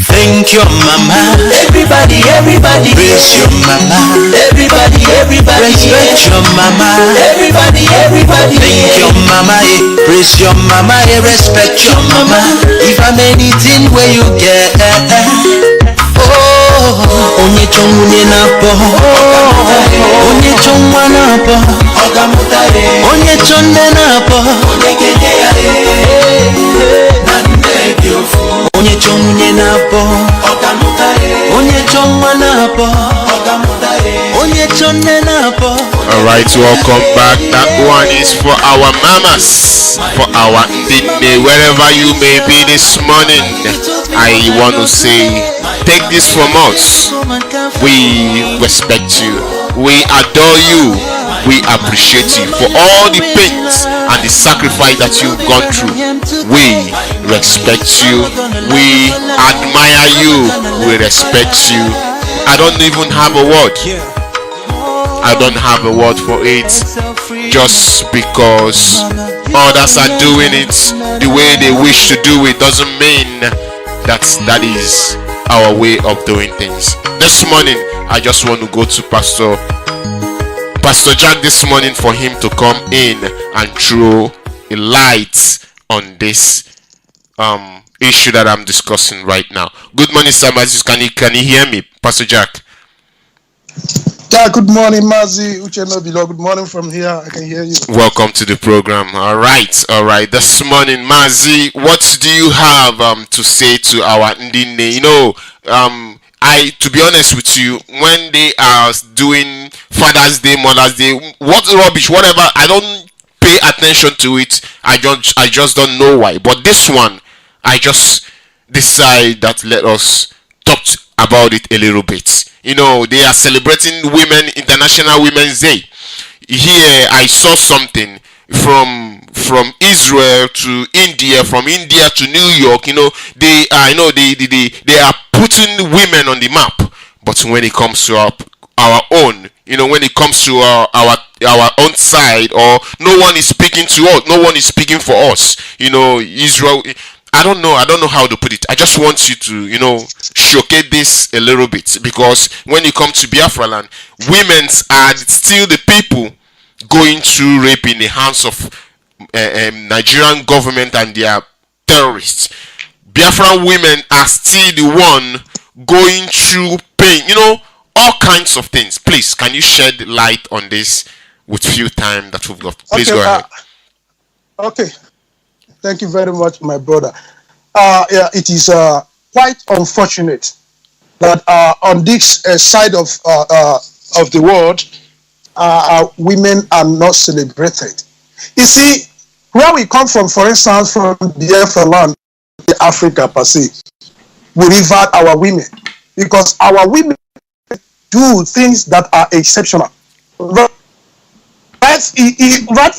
thank your mama. Everybody, everybody, praise your mama. Everybody, everybody, respect your mama. Everybody, everybody, thank your mama. Praise your mama, respect your mama. If I'm anything where you get, oh, onye chonye na po, onye chonwa na po, onye chonde na po, onye chonye na po, onye chonwa na po, onye chonde na po. Alright, welcome back. That one is for our mamas, for our ndine, wherever you may be this morning. I want to say, take this from us. We respect you. We adore you. We appreciate you for all the pains and the sacrifice that you've gone through. We respect you. We admire you. We respect you. I don't even have a word. I don't have a word for it. Just because others are doing it the way they wish to do it doesn't mean that is our way of doing things. This morning, I just want to go to Pastor Jack this morning for him to come in and throw a light on this issue that I'm discussing right now. Good morning, sir. Can you hear me, Pastor Jack? Yeah, good morning, Mazi Uchenna Obilo. Good morning from here. I can hear you. Welcome to the program. All right. This morning, Mazi, what do you have to say to our Ndine? You know, to be honest with you, when they are doing Father's Day, Mother's Day, what rubbish, whatever, I don't pay attention to it. I just don't know why. But this one, I just decide that let us talk about it a little bit. You know, they are celebrating International Women's Day. Here, I saw something from Israel to India, from India to New York. You know, they are putting women on the map. But when it comes to our own, you know, when it comes to our own side, or no one is speaking to us, no one is speaking for us. You know, Israel. I don't know how to put it. I just want you to, you know, showcase this a little bit, because when you come to Biafra land, women are still the people going through rape in the hands of Nigerian government and their terrorists. Biafran women are still the one going through pain, all kinds of things. Please, can you shed light on this with few time that we've got? Please go ahead. Okay. Thank you very much, my brother. Yeah, it is quite unfortunate that on this side of the world, women are not celebrated. You see, where we come from, for instance, from Biafra land, Africa per se, we revere our women because our women do things that are exceptional. Right,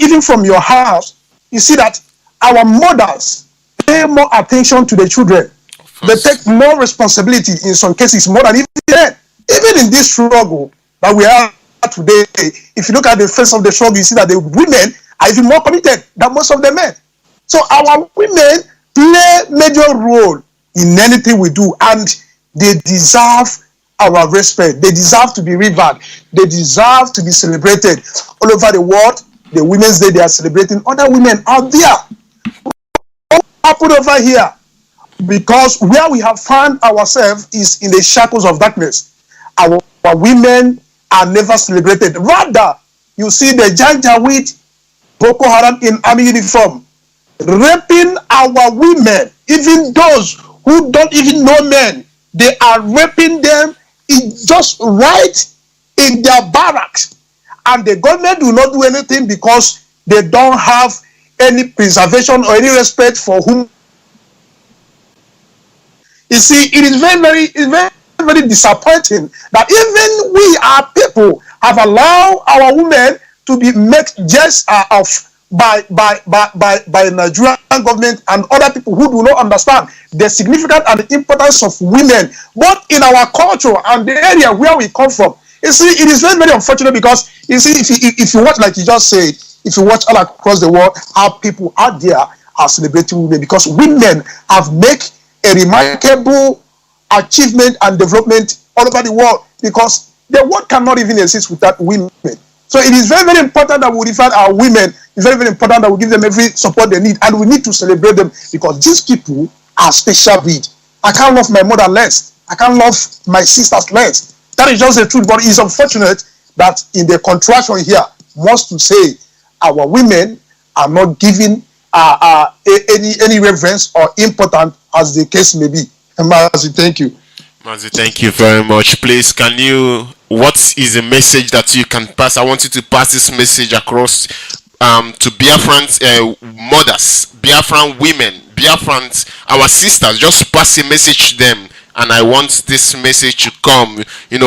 even from your house, you see that our mothers pay more attention to the children. They take more responsibility in some cases, more than even men. Even in this struggle that we are today, if you look at the face of the struggle, you see that the women are even more committed than most of the men. So our women play major role in anything we do, and they deserve our respect. They deserve to be revered. They deserve to be celebrated. All over the world, the Women's Day, they are celebrating other women out there. What happened over here? Because where we have found ourselves is in the shackles of darkness. Our women are never celebrated. Rather, you see the Janjaweed Boko Haram in army uniform raping our women, even those who don't even know men. They are raping them just right in their barracks. And the government do not do anything because they don't have any preservation or any respect for whom. You see, it is very disappointing that even we, our people, have allowed our women to be made jest of by Nigerian government and other people who do not understand the significance and the importance of women, both in our culture and the area where we come from. You see, it is very unfortunate because, you see, if you watch, like you just said, if you watch all across the world, our people out there are celebrating women because women have made a remarkable achievement and development all over the world, because the world cannot even exist without women. So it is very important that we defend our women. It's very important that we give them every support they need, and we need to celebrate them because these people are special breed. I can't love my mother less. I can't love my sisters less. That is just the truth. But it's unfortunate that in the contraction here, wants to say our women are not given any reverence or important as the case may be. Mazi, thank you. Mazi, thank you very much. Please, what is a message that you can pass? I want you to pass this message across to Biafrans mothers, Biafran women, Biafrans, our sisters. Just pass a message to them. And I want this message to come,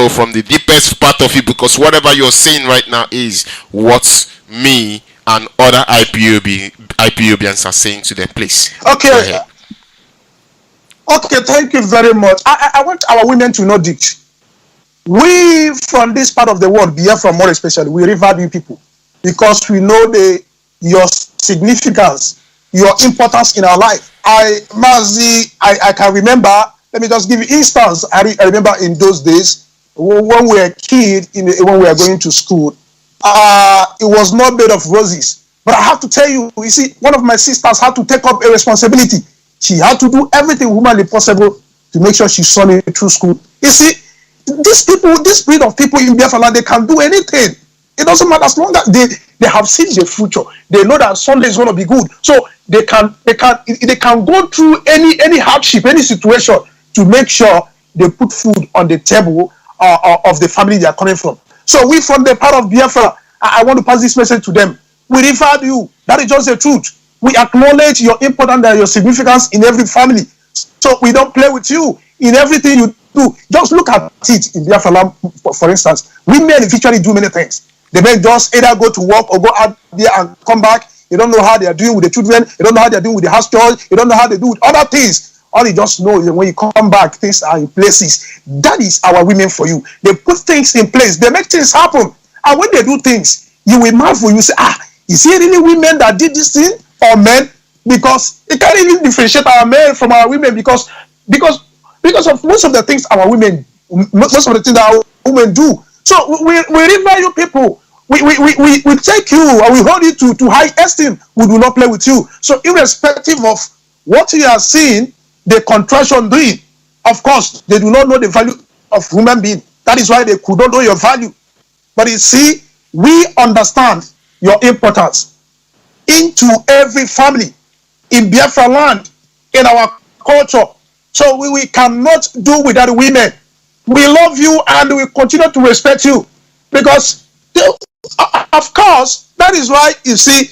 from the deepest part of it, because whatever you're saying right now is what me and other IPOBians are saying to them. Please. Okay. Okay, thank you very much. I want our women to know this. We from this part of the world, Biafra more especially, we revere you people because we know your significance, your importance in our life. Mazi, I can remember. Let me just give you instance. I remember in those days when we were kids, when we were going to school, it was not made of roses. But I have to tell you, you see, one of my sisters had to take up a responsibility. She had to do everything humanly possible to make sure she saw me through school. You see, these people, this breed of people in Biafra land, they can do anything. It doesn't matter as long as they have seen the future. They know that Sunday is going to be good. So they can go through any hardship, any situation to make sure they put food on the table of the family they are coming from. So we from the part of Biafra, I want to pass this message to them. We revere you. That is just the truth. We acknowledge your importance and your significance in every family. So we don't play with you in everything you do. Just look at it in Biafra land, for instance. Women eventually do many things. The men just either go to work or go out there and come back. You don't know how they are doing with the children. You don't know how they are doing with the house chores. You don't know how they do with other things. All you just know is when you come back, things are in places. That is our women for you. They put things in place. They make things happen. And when they do things, you will marvel. You say, is it really women that did this thing or men? Because it can't even differentiate our men from our women because of most of the things our women, most of the things that our women do. So we revere you people. We take you and we hold you to high esteem. We do not play with you. So irrespective of what you are seeing the contraction doing. Of course, they do not know the value of human being. That is why they could not know your value. But you see, we understand your importance into every family in Biafra land, in our culture. So we cannot do without women. We love you and we continue to respect you because, of course, that is why you see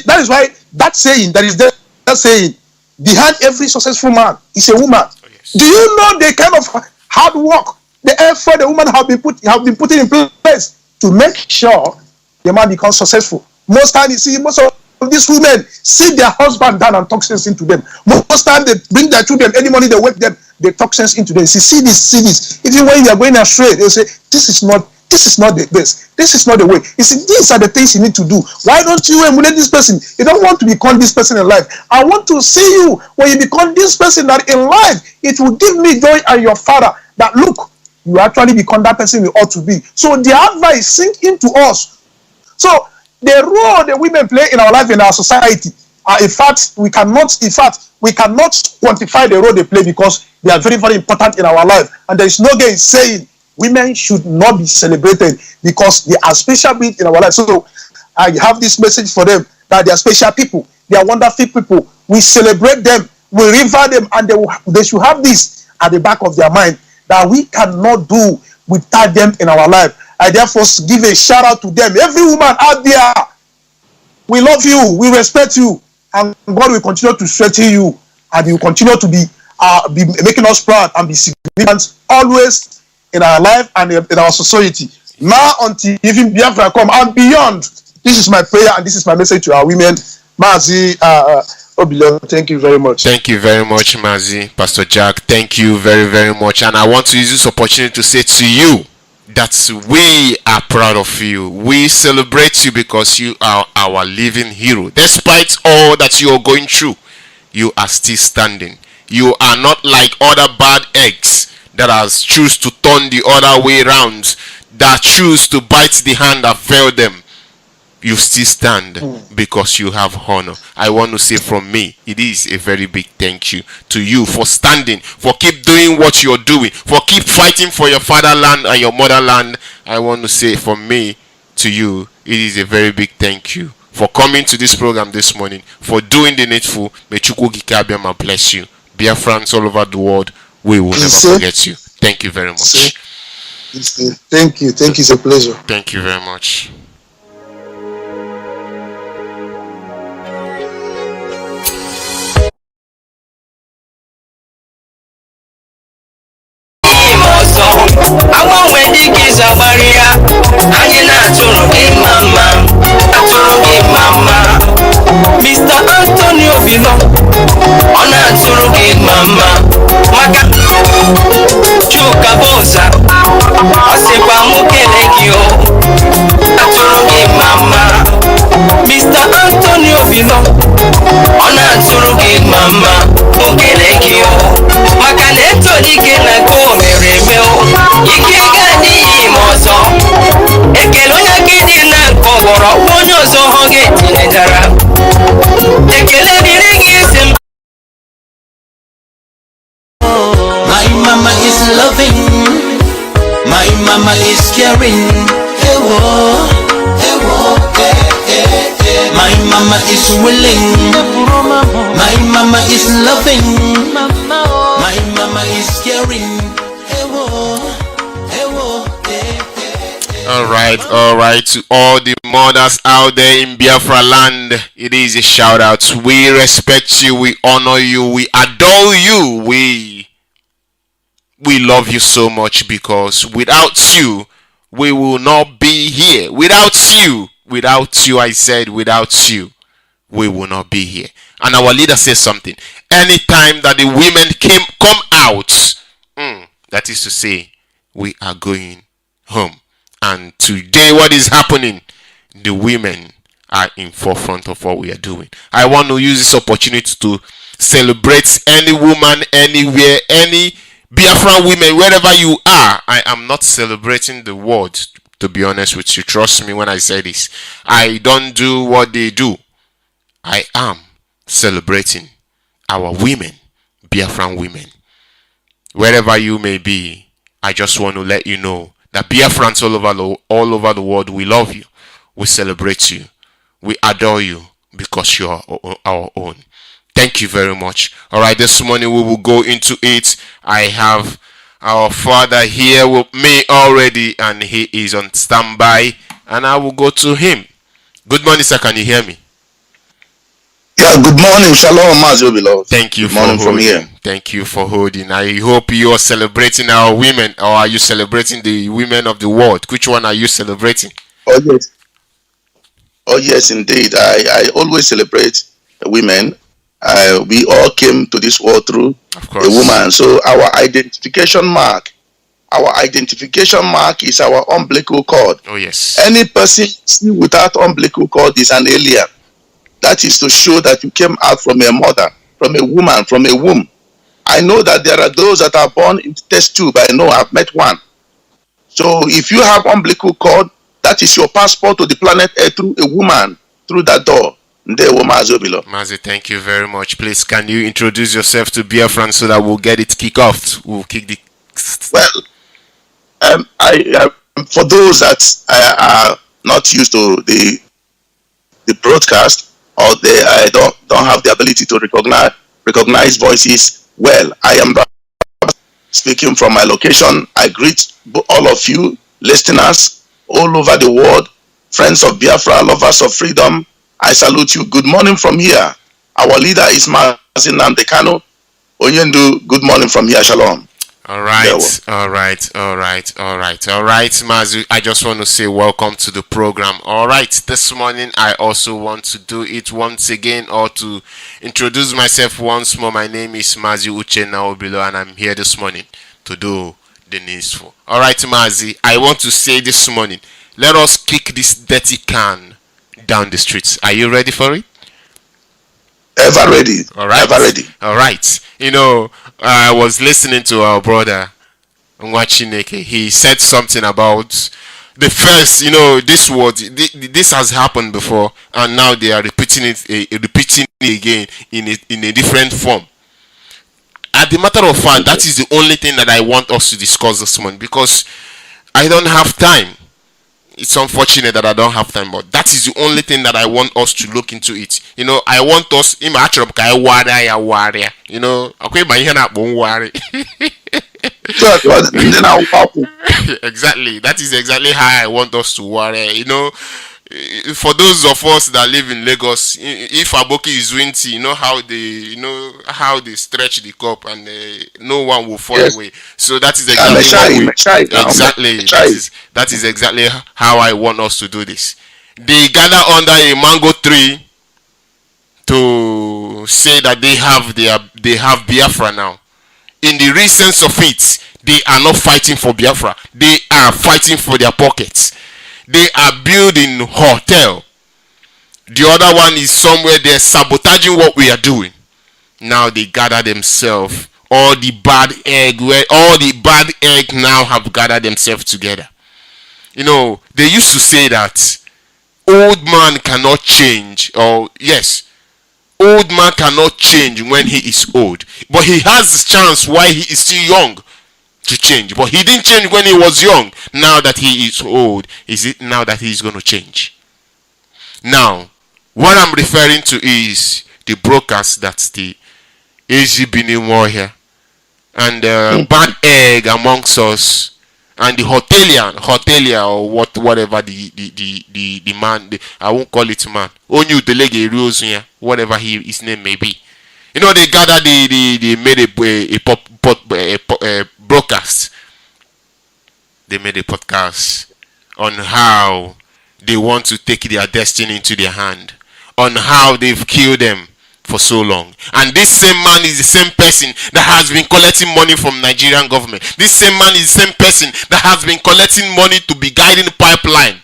that is why that saying that is there, that saying behind every successful man is a woman. Oh, yes. Do you know the kind of hard work, the effort the woman have been putting in place to make sure the man becomes successful? Most times you see most of these women sit their husband down and talk sense into them. Most times they bring their children, any money they wake them, they talk sense into them. See this. Even when you are going astray, they'll say, this is not the best. This is not the way. You see, these are the things you need to do. Why don't you emulate this person? You don't want to become this person in life. I want to see you when you become this person that in life, it will give me joy and your father that look, you actually become that person you ought to be. So the advice sink into us. So the role the women play in our life, in our society, in fact, we cannot quantify the role they play because they are very, very important in our life. And there is no game saying women should not be celebrated because they are special beings in our life. So I have this message for them that they are special people. They are wonderful people. We celebrate them, we revere them, and they should have this at the back of their mind that we cannot do without them in our life. I therefore give a shout out to them. Every woman out there, we love you, we respect you, and God will continue to strengthen you, and He will continue to be making us proud and be significant always in our life and in our society. Now until even Biafra come and beyond. This is my prayer and this is my message to our women. Mazi Obilo, thank you very much. Thank you very much, Mazi. Pastor Jack, thank you very, very much. And I want to use this opportunity to say to you that we are proud of you. We celebrate you because you are our living hero. Despite all that you are going through, you are still standing. You are not like other bad eggs that has choose to turn the other way around, that choose to bite the hand that failed them. You still stand because you have honor. I want to say from me, it is a very big thank you to you for standing, for keep doing what you're doing, for keep fighting for your fatherland and your motherland. I want to say from me to you, it is a very big thank you for coming to this program this morning, for doing the needful. May Chukwu Gikabiama bless you. Biafrans all over the world, we will never forget you. Thank you very much. Thank you. It's a pleasure. Thank you very much. Mr. Anthony Obilo, ọ na-atụrụ gị mama maka Chuka Bosa, ọ sịkwa mụ kele gị o, atụrụ gị mama. Mr. Anthony Obilo, ọ na-atụrụ gị mama, mụ kele gị o, maka na etoli gị na ka o mere eme o, ike ga-adịghị m ọzọ, ekele onye gị dị na nke ọgbọrọ onye ọzọ hụ gị tinyechara. My mama is loving, my mama is caring. My mama is willing, my mama is loving, my mama is caring. All right, to all the mothers out there in Biafra land, it is a shout out. We respect you, we honor you, we adore you, we love you so much because without you, we will not be here. Without you, I said, without you, we will not be here. And our leader says something. Anytime that the women come out, that is to say, we are going home. And today, what is happening? The women are in forefront of what we are doing. I want to use this opportunity to celebrate any woman, anywhere, any Biafran women, wherever you are. I am not celebrating the world, to be honest with you. Trust me when I say this. I don't do what they do. I am celebrating our women Biafran women. Wherever you may be, I just want to let you know that Biafrans all over the world, we love you, we celebrate you, we adore you because you are our own. Thank you very much. All right, this morning we will go into it. I have our father here with me already, and he is on standby, and I will go to him. Good morning, sir. Can you hear me? Yeah, good morning. Shalom, Mazi Uchenna. Thank you good morning from here. Thank you for holding. I hope you are celebrating our women, or are you celebrating the women of the world? Which one are you celebrating? Oh yes. Oh yes, indeed. I always celebrate the women. We all came to this world through a woman. So our identification mark is our umbilical cord. Oh yes. Any person without umbilical cord is an alien. That is to show that you came out from a mother, from a woman, from a womb. I know that there are those that are born in test tube. I know I've met one. So if you have umbilical cord, that is your passport to the planet Earth through a woman, through that door. Mazi, thank you very much. Please, can you introduce yourself to Biafran so that we'll get it kick off? We'll kick the... Well, for those that are not used to the broadcast, or they don't have the ability to recognize voices well, I am speaking from my location. I greet all of you listeners all over the world, friends of Biafra, lovers of freedom. I salute you. Good morning from here. Our leader is Mazi Uchenna Obilo. Good morning from here. Shalom. All right, Mazi. I just want to say welcome to the program. All right, this morning I also want to do it once again, or to introduce myself once more. My name is Mazi Uchenna Obilo, and I'm here this morning to do the needful. All right, Mazi. I want to say this morning, let us kick this dirty can down the streets. Are you ready for it? Ever ready. All right. Ever ready. All right. You know, I was listening to our brother Nwachineke. He said something about the first. You know, this has happened before, and now they are repeating it again in a different form. As a matter of fact, that is the only thing that I want us to discuss this morning, because I don't have time. It's unfortunate that I don't have time, but that is the only thing that I want us to look into it. You know, I want us in my you know, exactly. That is exactly how I want us to worry. You know, for those of us that live in Lagos, if Aboki is windy, you know how they stretch the cup, and no one will fall away. So that is that is exactly how I want us to do this. They gather under a mango tree to say that they have Biafra now. In the real sense of it, they are not fighting for Biafra. They are fighting for their pockets. They are building hotel. The other one is somewhere they're sabotaging what we are doing. Now they gather themselves. All the bad egg now have gathered themselves together. You know, they used to say that old man cannot change, or yes, old man cannot change when he is old, but he has the chance while he is still young to change. But he didn't change when he was young. Now that he is old, is it now that he is going to change? Now, what I'm referring to is the brokers, that's the AGB war here, and bad egg amongst us, and the hotelier or whatever the man, I won't call it man, only the whatever his name may be. You know, they gather, they made a broadcast. They made a podcast on how they want to take their destiny into their hand, on how they've killed them for so long. And this same man is the same person that has been collecting money from Nigerian government. This same man is the same person that has been collecting money to be guiding the pipeline.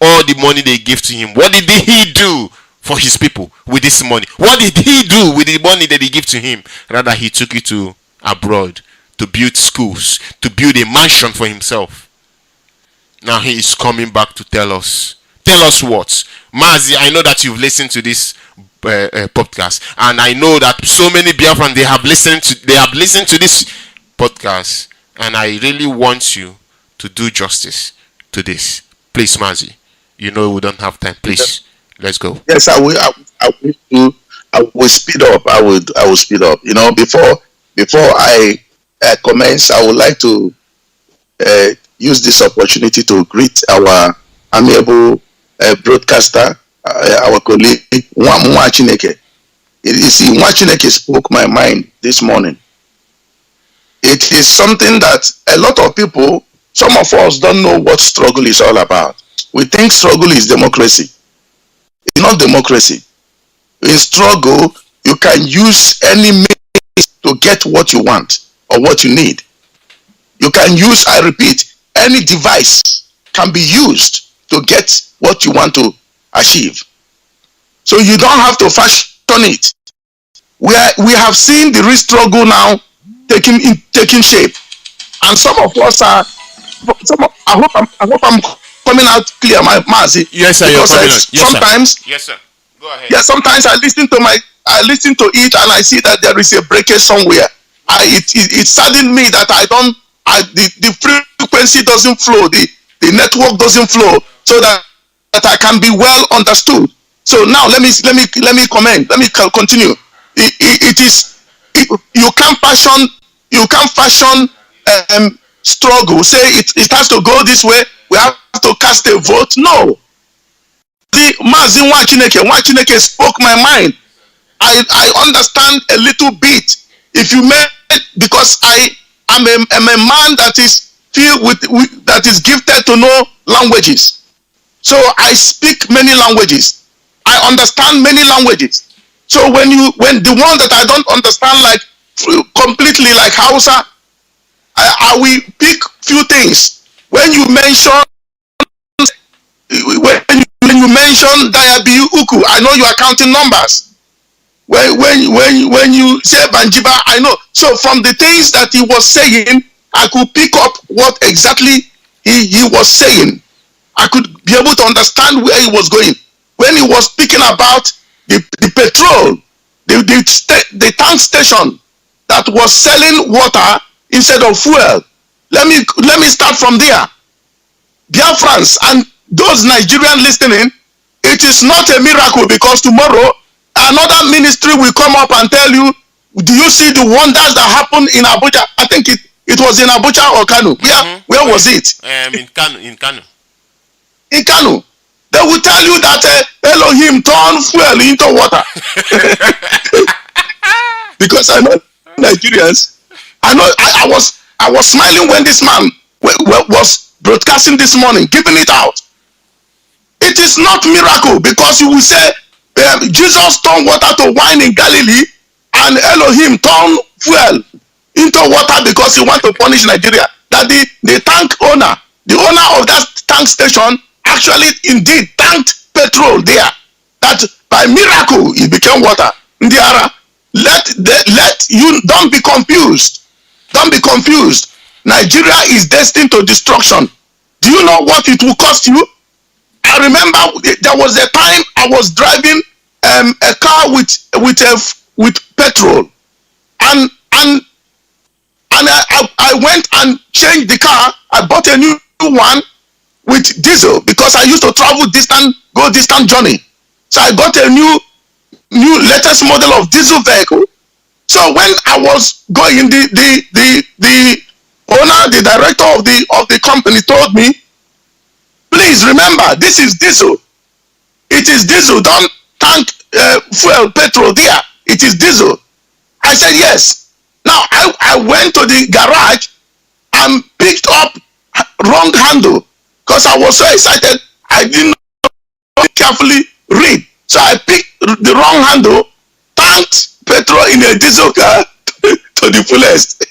All the money they give to him, what did he do for his people with this money? What did he do with the money that they give to him? Rather, he took it to abroad to build schools, to build a mansion for himself. Now he is coming back to tell us. Tell us what? Mazi, I know that you've listened to this podcast, and I know that so many Biafran they have listened to this podcast, and I really want you to do justice to this. Please, Mazi. You know we don't have time. Please, let's go. Yes, I will. I will speed up. I will speed up. You know, before I commence, I would like to use this opportunity to greet our amiable broadcaster, our colleague Nwa Chineke. Nwa Chineke spoke my mind this morning. It is something that a lot of people, some of us, don't know what struggle is all about. We think struggle is democracy. It's not democracy. In struggle, you can use any means to get what you want or what you need. You can use, I repeat, any device can be used to get what you want to achieve. So you don't have to fashion it. We have seen the real struggle now taking shape, and some of us are. I hope I'm coming out clear, my Mazi. Yes, sir. You're coming out. Yes, sometimes. Sir. Yes, sir. Go ahead. Yeah, sometimes I listen to it and I see that there is a breakage somewhere. It saddened me that the frequency doesn't flow, the network doesn't flow, so that I can be well understood. So now let me comment. Let me continue. You can't fashion struggle. Say it has to go this way. We have to cast a vote. No. The Mazi Uchenna spoke my mind. I understand a little bit. If you may, because I am a man that is filled with that is gifted to know languages. So I speak many languages. I understand many languages. So when the one that I don't understand, like completely, like Hausa, I will pick few things. When you mention Diaby Uku, I know you are counting numbers. When you say Banjiba, I know. So from the things that he was saying, I could pick up what exactly he was saying. I could be able to understand where he was going. When he was speaking about the petrol, the tank station that was selling water instead of fuel. Let me start from there. Biafrans and those Nigerians listening, it is not a miracle, because tomorrow another ministry will come up and tell you, do you see the wonders that happened in Abuja? I think it was in Abuja or Kano. Where was it? In Kano. In Kano. They will tell you that Elohim turned fuel into water. Because I know Nigerians. I know I was smiling when this man was broadcasting this morning, giving it out. It is not miracle, because you will say Jesus turned water to wine in Galilee, and Elohim turned fuel into water because he want to punish Nigeria. That the tank owner, the owner of that tank station, actually indeed tanked petrol there. That by miracle it became water. Ndiara, let you don't be confused. Don't be confused. Nigeria is destined to destruction. Do you know what it will cost you? I remember there was a time I was driving a car with petrol, and I went and changed the car. I bought a new one with diesel, because I used to travel go distant journey. So I got a new latest model of diesel vehicle. So when I was going, the owner, the director of the company told me, please remember, this is diesel. It is diesel. Don't tank fuel, petrol there. It is diesel. I said yes. Now I went to the garage and picked up wrong handle, because I was so excited. I didn't carefully read. So I picked the wrong handle, tanked petrol in a diesel car to the fullest.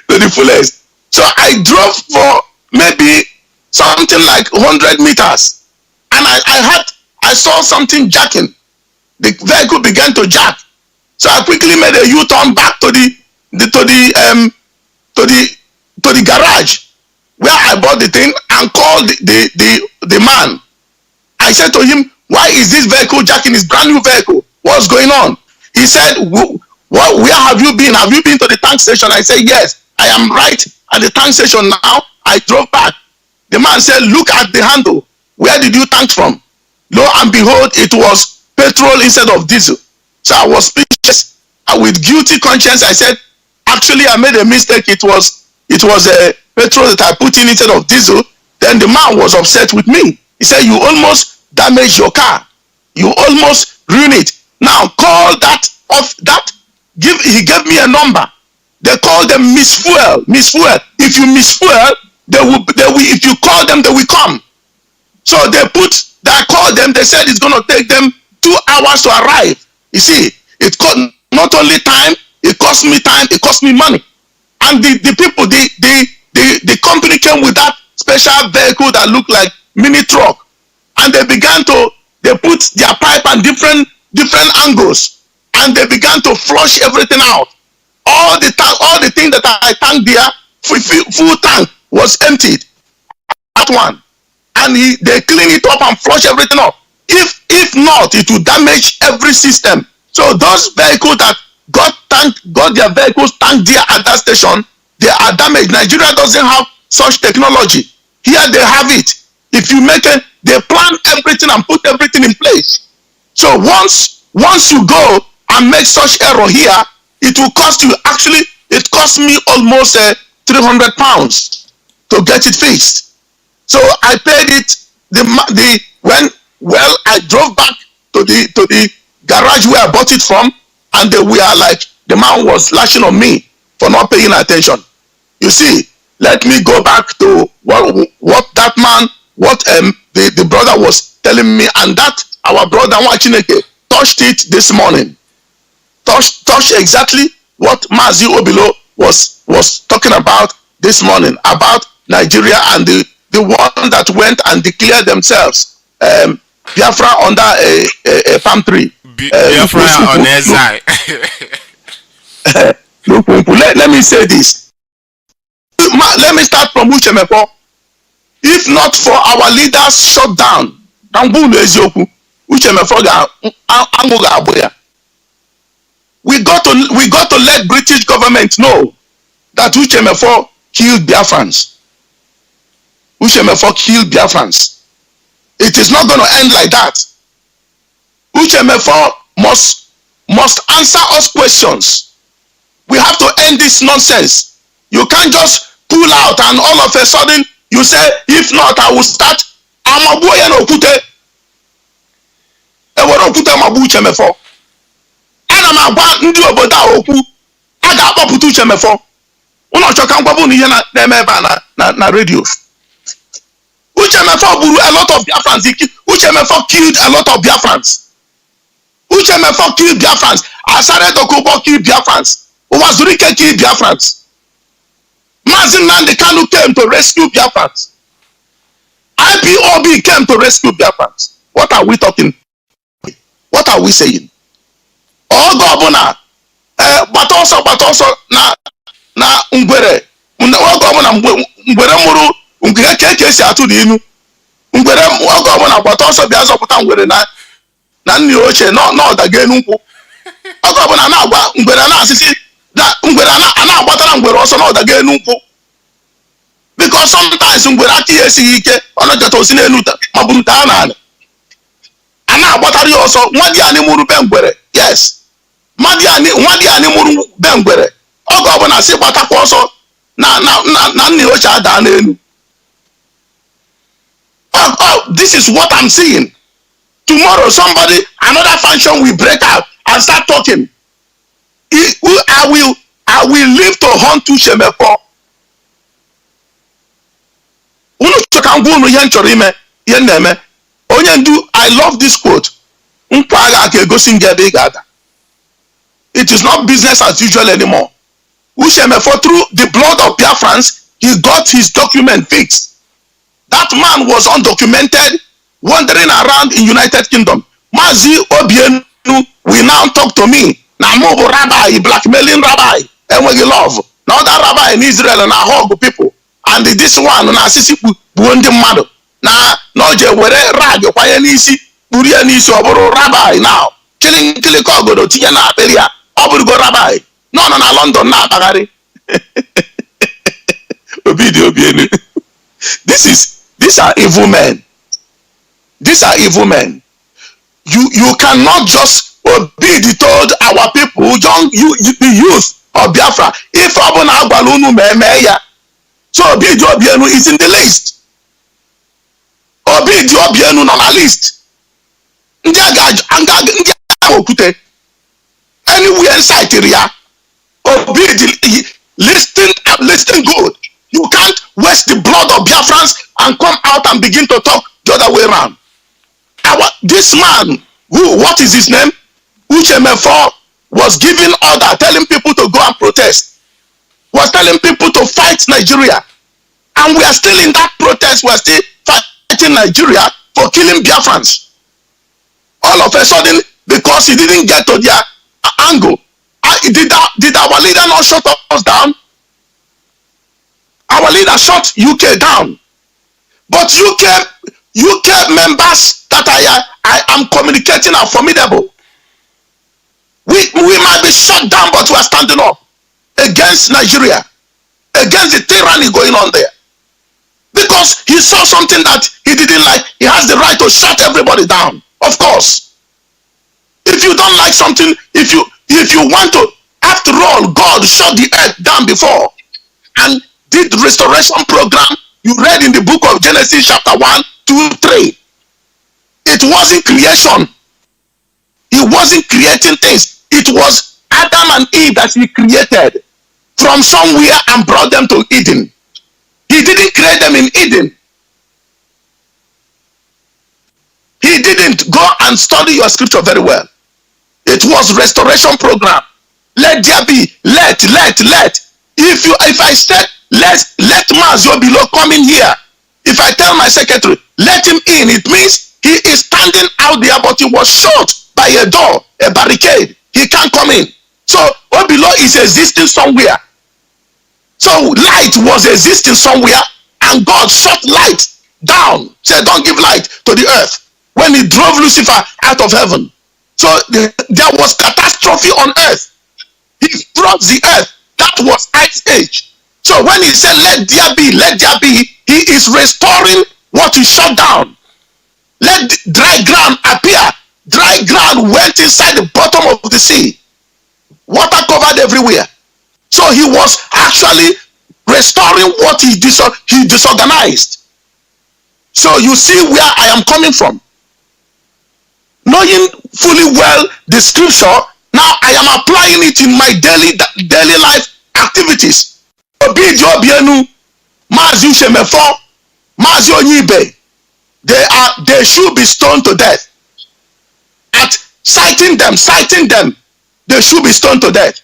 To the fullest. So I drove for maybe something like 100 meters, and I saw something jacking. The vehicle began to jack. So I quickly made a U-turn back to the garage where I bought the thing, and called the man. I said to him, Why is this vehicle jacking? His brand new vehicle. What's going on? He said, where have you been? Have you been to the tank station? I said, yes, I am right at the tank station now. I drove back. The man said, look at the handle. Where did you tank from? Lo and behold, it was petrol instead of diesel. So I was speechless. With guilty conscience, I said, actually, I made a mistake. It was a petrol that I put in instead of diesel. Then the man was upset with me. He said, you almost damaged your car. You almost ruined it. Now call that off. He gave me a number. They call them misfuel. Misfuel. If you misfuel, they will. If you call them, they will come. So I called them. They said it's going to take them 2 hours to arrive. You see, it cost not only time. It cost me time. It cost me money. And the people, the company came with that special vehicle that looked like mini truck, and they put their pipe and different angles, and they began to flush everything out. All the thing that I tanked there, full tank was emptied. That one, and they clean it up and flush everything up. If not, it will damage every system. So those vehicles that got their vehicles tanked there at that station, they are damaged. Nigeria doesn't have such technology. Here they have it. If you they plan everything and put everything in place. So once you go and make such error here, it will cost you. Actually, it cost me almost 300 pounds to get it fixed. So I paid it. I drove back to the garage where I bought it from, and the man was lashing on me for not paying attention. You see, let me go back to what that man, the brother was telling me, and that our brother Wachineke touched it this morning. Touched exactly what Mazi Obilo was talking about this morning, about Nigeria and the one that went and declared themselves Biafra under a palm tree. Biafra on their side. Look, let me say this. Let me start from Uchemefo. If not for our leaders shut down, we got to let British government know that Uchemefo killed Biafrans. Uchemefo killed Biafrans. It is not going to end like that. Uchemefo must answer us questions. We have to end this nonsense. You can't just pull out and all of a sudden you say, if not, I will start. Amabuya no kute. Ewo okute amabu Uchemefo. Ana magwa ndi obodo a okwu. A ga-akpọpụta Uchemefo. Ụnọ chọka ngwabu na ihe na-eme ebe na radio. Uchemefo buru a lot of Biafrans. Uchemefo killed a lot of Biafrans. Uchemefo killed Biafrans. Asare Dokubo killed Biafrans. Uwazurike killed Biafrans. Mazi Nnamdi Kanu came to rescue Biafrans. Ipob came to rescue Biafrans. What are we talking? What are we saying? Oh governor, batoso na ngwere. Oh governor ngwere muru ngwere keke si atu di inu. Ngwere oh governor batoso biazo puta ngwere na nni oche no daga enu nkwu. Oh governor na agwa ngwere na asisi na ngwere ana agbatara ngwere oso na daga enu nkwu. Because sometimes ngwere ati esi ike ona jata osi na enu ta maburu ta na ana agbatara ya oso nwadi ani muru be ngwere. Yes. Nwadi ani muru be ngwere. Ogo obuna si gbatakwa oso na nni oche ada na enu. This is what I'm seeing. Tomorrow another function will break out and start talking. I will live to hunt Uchemefo. I love this quote. It is not business as usual anymore. Uchemefo, through the blood of Biafrans, he got his document fixed. That man was undocumented, wandering around in United Kingdom. Mazi Uchenna will now talk to me. Namobo rabbi, blackmailing rabbi, and we love. Now that rabbi in Israel and I hug people. And this one na asisi buondi mmadụ na noje were rag kwanye n'isi Buria n'isi ọ rabbi now. Killing obodo tinye na akpịrị ya. Ọ bụrụgo rabbi. No, na London na-akpagharị. Obidienu. These are evil men. These are evil men. You cannot just Obidi told our people, the youth of Biafra, if Abuna Agbalunu Meya. So Obidi Obienu is in the list. Obidi Obienu on a list. Anywhere inside Syria, Obidi listen good. You can't waste the blood of Biafrans and come out and begin to talk the other way around. This man, what is his name? Uchenna was giving order, telling people to go and protest. Was telling people to fight Nigeria. And we are still in that protest. We are still fighting Nigeria for killing Biafrans. All of a sudden, because he didn't get to their angle, did our leader not shut us down? Our leader shut UK down. But UK members that I am communicating are formidable. We might be shut down, but we are standing up against Nigeria, against the tyranny going on there. Because he saw something that he didn't like, he has the right to shut everybody down. Of course. If you don't like something, if you want to, after all, God shut the earth down before and did the restoration program. You read in the book of Genesis chapter 1, 2, 3. It wasn't creation. He wasn't creating things. It was Adam and Eve that he created from somewhere and brought them to Eden. He didn't create them in Eden. He didn't. Go and study your scripture very well. It was restoration program. Let there be. Let. If I said let Mazi Uchenna come in here. If I tell my secretary, let him in, it means he is standing out there, but he was shut by a door, a barricade. He can't come in. So Obilo is existing somewhere. So light was existing somewhere, and God shut light down. Said, don't give light to the earth. When he drove Lucifer out of heaven. So there was catastrophe on earth. He brought the earth. That was Ice Age. So when he said, let there be, he is restoring what he shut down. Let dry ground appear. Dry ground went inside the bottom of the sea. Water covered everywhere. So he was actually restoring what he disorganized. So you see where I am coming from. Knowing fully well the scripture, now I am applying it in my daily life activities. Obidi Obienu, Mazi Uchenna, Mazi Onyibe, they should be stoned to death. At citing them, they should be stoned to death.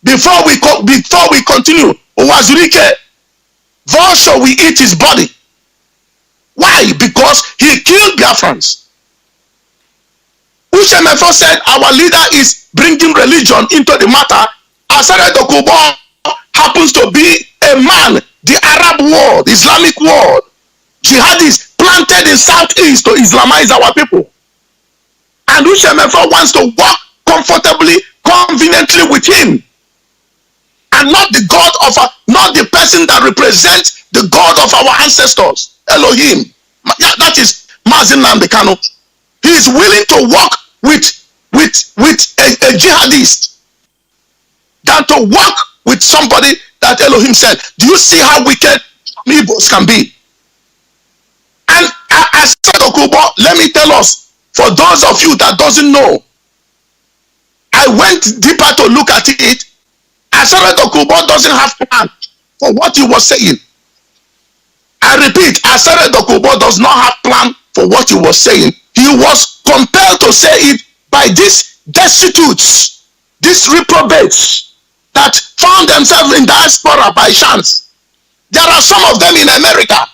Before we continue, Owazurike, vulture will eat his body. Why? Because he killed Biafrans. Uchenna said our leader is bringing religion into the matter. Asare Dokubo happens to be a man, the Arab world, Islamic world. Jihadists planted in Southeast to Islamize our people. And Uchenna wants to walk comfortably, conveniently with him. And not the God not the person that represents the God of our ancestors, Elohim. That is Mazi Uchenna. He is willing to walk with a jihadist than to walk with somebody that Elohim said. Do you see how wicked Igbos can be? And I said, Okubo, let me tell us, for those of you that doesn't know, I went deeper to look at it. I said Okubo doesn't have plan for what he was saying. I repeat, I said Okubo does not have plan for what he was saying. He was compelled to say it by these destitutes, these reprobates that found themselves in diaspora by chance. There are some of them in America.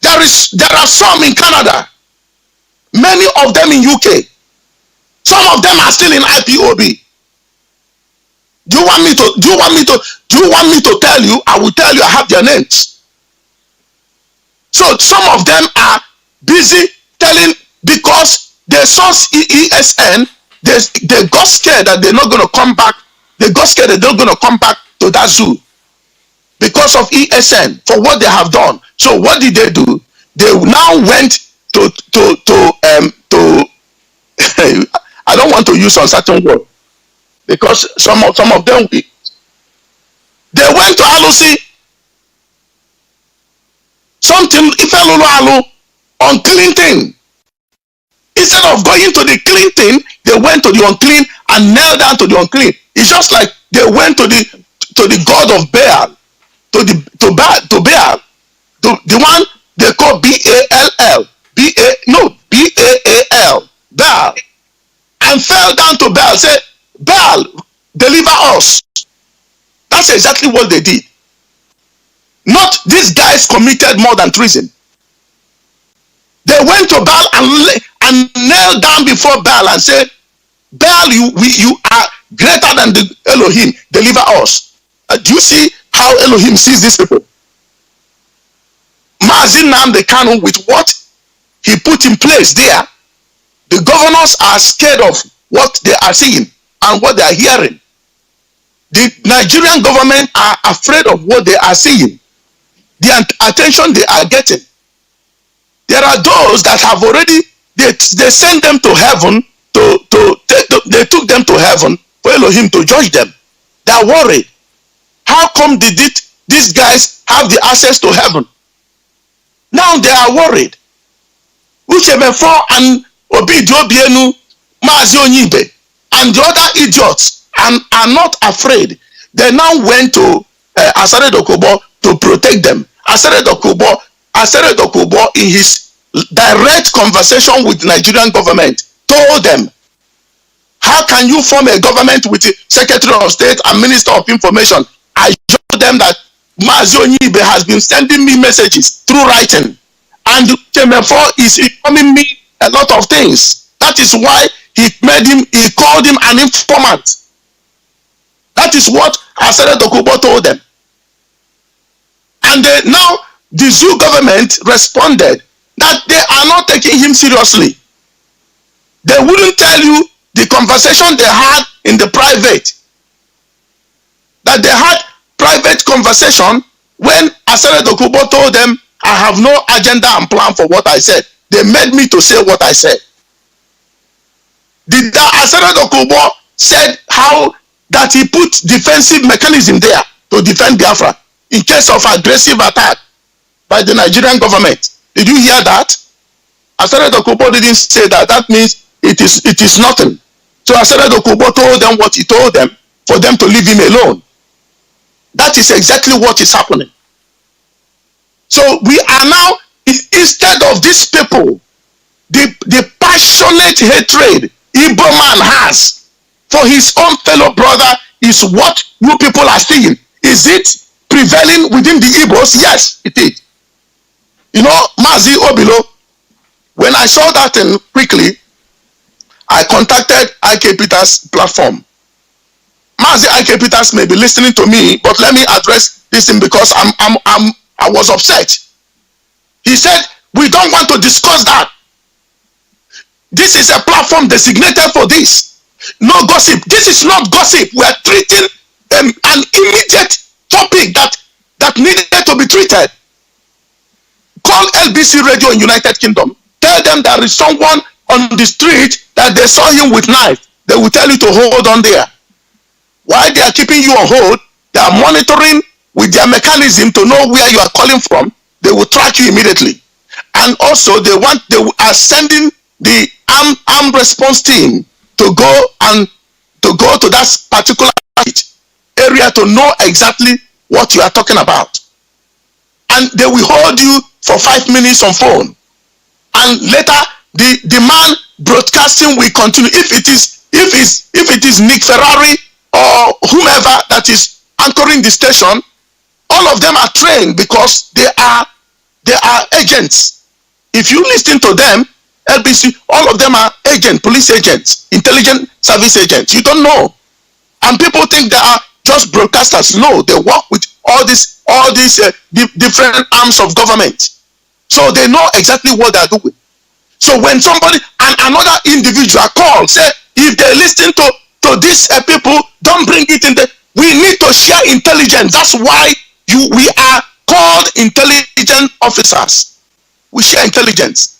There are some in Canada. Many of them in UK. Some of them are still in IPOB. Do you want me to tell you? I will tell you. I have their names. So some of them are busy telling because they saw ESN, they got scared that they're not going to come back. They got scared that they're not going to come back to that zoo because of ESN for what they have done. So what did they do? They now went to I don't want to use uncertain word because some of them they went to Alusi, something unclean thing. Instead of going to the clean thing, they went to the unclean and knelt down to the unclean. It's just like they went to the god of Baal, to Baal, the one they call Baal, Baal, and fell down to Baal, say, Baal, deliver us. That's exactly what they did. Not these guys committed more than treason. They went to Baal and knelt down before Baal and said, Baal, you are greater than the Elohim, deliver us. Do you see how Elohim sees these people? Mazi Uchenna, with what he put in place there, the governors are scared of what they are seeing and what they are hearing. The Nigerian government are afraid of what they are seeing, the attention they are getting. There are those that have already, they sent them to heaven, they took them to heaven for Elohim to judge them. They are worried. How come these guys have the access to heaven? Now they are worried. Uchenna and Obidienu, Mazi Uchenna, and the other idiots are not afraid. They now went to Asare Dokubo to protect them. Asare Dokubo in his direct conversation with the Nigerian government told them, how can you form a government with the Secretary of State and Minister of Information? I showed them that Mazi Uchenna has been sending me messages through writing, and Uchenna is informing me a lot of things. That is why he called him an informant. That is what Asare Dokubo told them. And now the zoo government responded that they are not taking him seriously. They wouldn't tell you the conversation they had in the private. That they had private conversation when Asare Dokubo told them, I have no agenda and plan for what I said. They made me to say what I said. The Asare Dokubo said how that he put defensive mechanism there to defend Biafra in case of aggressive attack by the Nigerian government. Did you hear that? Asare Dokubo didn't say that. That means it is nothing. So Asare Dokubo told them what he told them for them to leave him alone. That is exactly what is happening. So we are now, instead of these people, the passionate hatred Igbo man has for his own fellow brother is what you people are seeing. Is it prevailing within the Igbos? Yes, it is. You know, Mazi Obilo, when I saw that thing quickly, I contacted IK Peter's platform. Mazi IK Peters may be listening to me, but let me address this thing because I was upset. He said, we don't want to discuss that. This is a platform designated for this. No gossip. This is not gossip. We are treating an immediate topic that needed to be treated. Call LBC Radio in United Kingdom. Tell them there is someone on the street that they saw him with knife. They will tell you to hold on there. While they are keeping you on hold, they are monitoring with their mechanism to know where you are calling from. They will track you immediately. And also they are sending the armed response team to go to that particular area to know exactly what you are talking about. And they will hold you for 5 minutes on phone. And later the man broadcasting will continue. If it is Nick Ferrari or whomever that is anchoring the station, all of them are trained because they are agents. If you listen to them, LBC, all of them are agents, police agents, intelligence service agents. You don't know. And people think they are just broadcasters. No, they work with all these different arms of government. So they know exactly what they are doing. So when somebody and another individual call, say if they listen to these people, don't bring it in the. We need to share intelligence. That's why we are called intelligent officers. We share intelligence,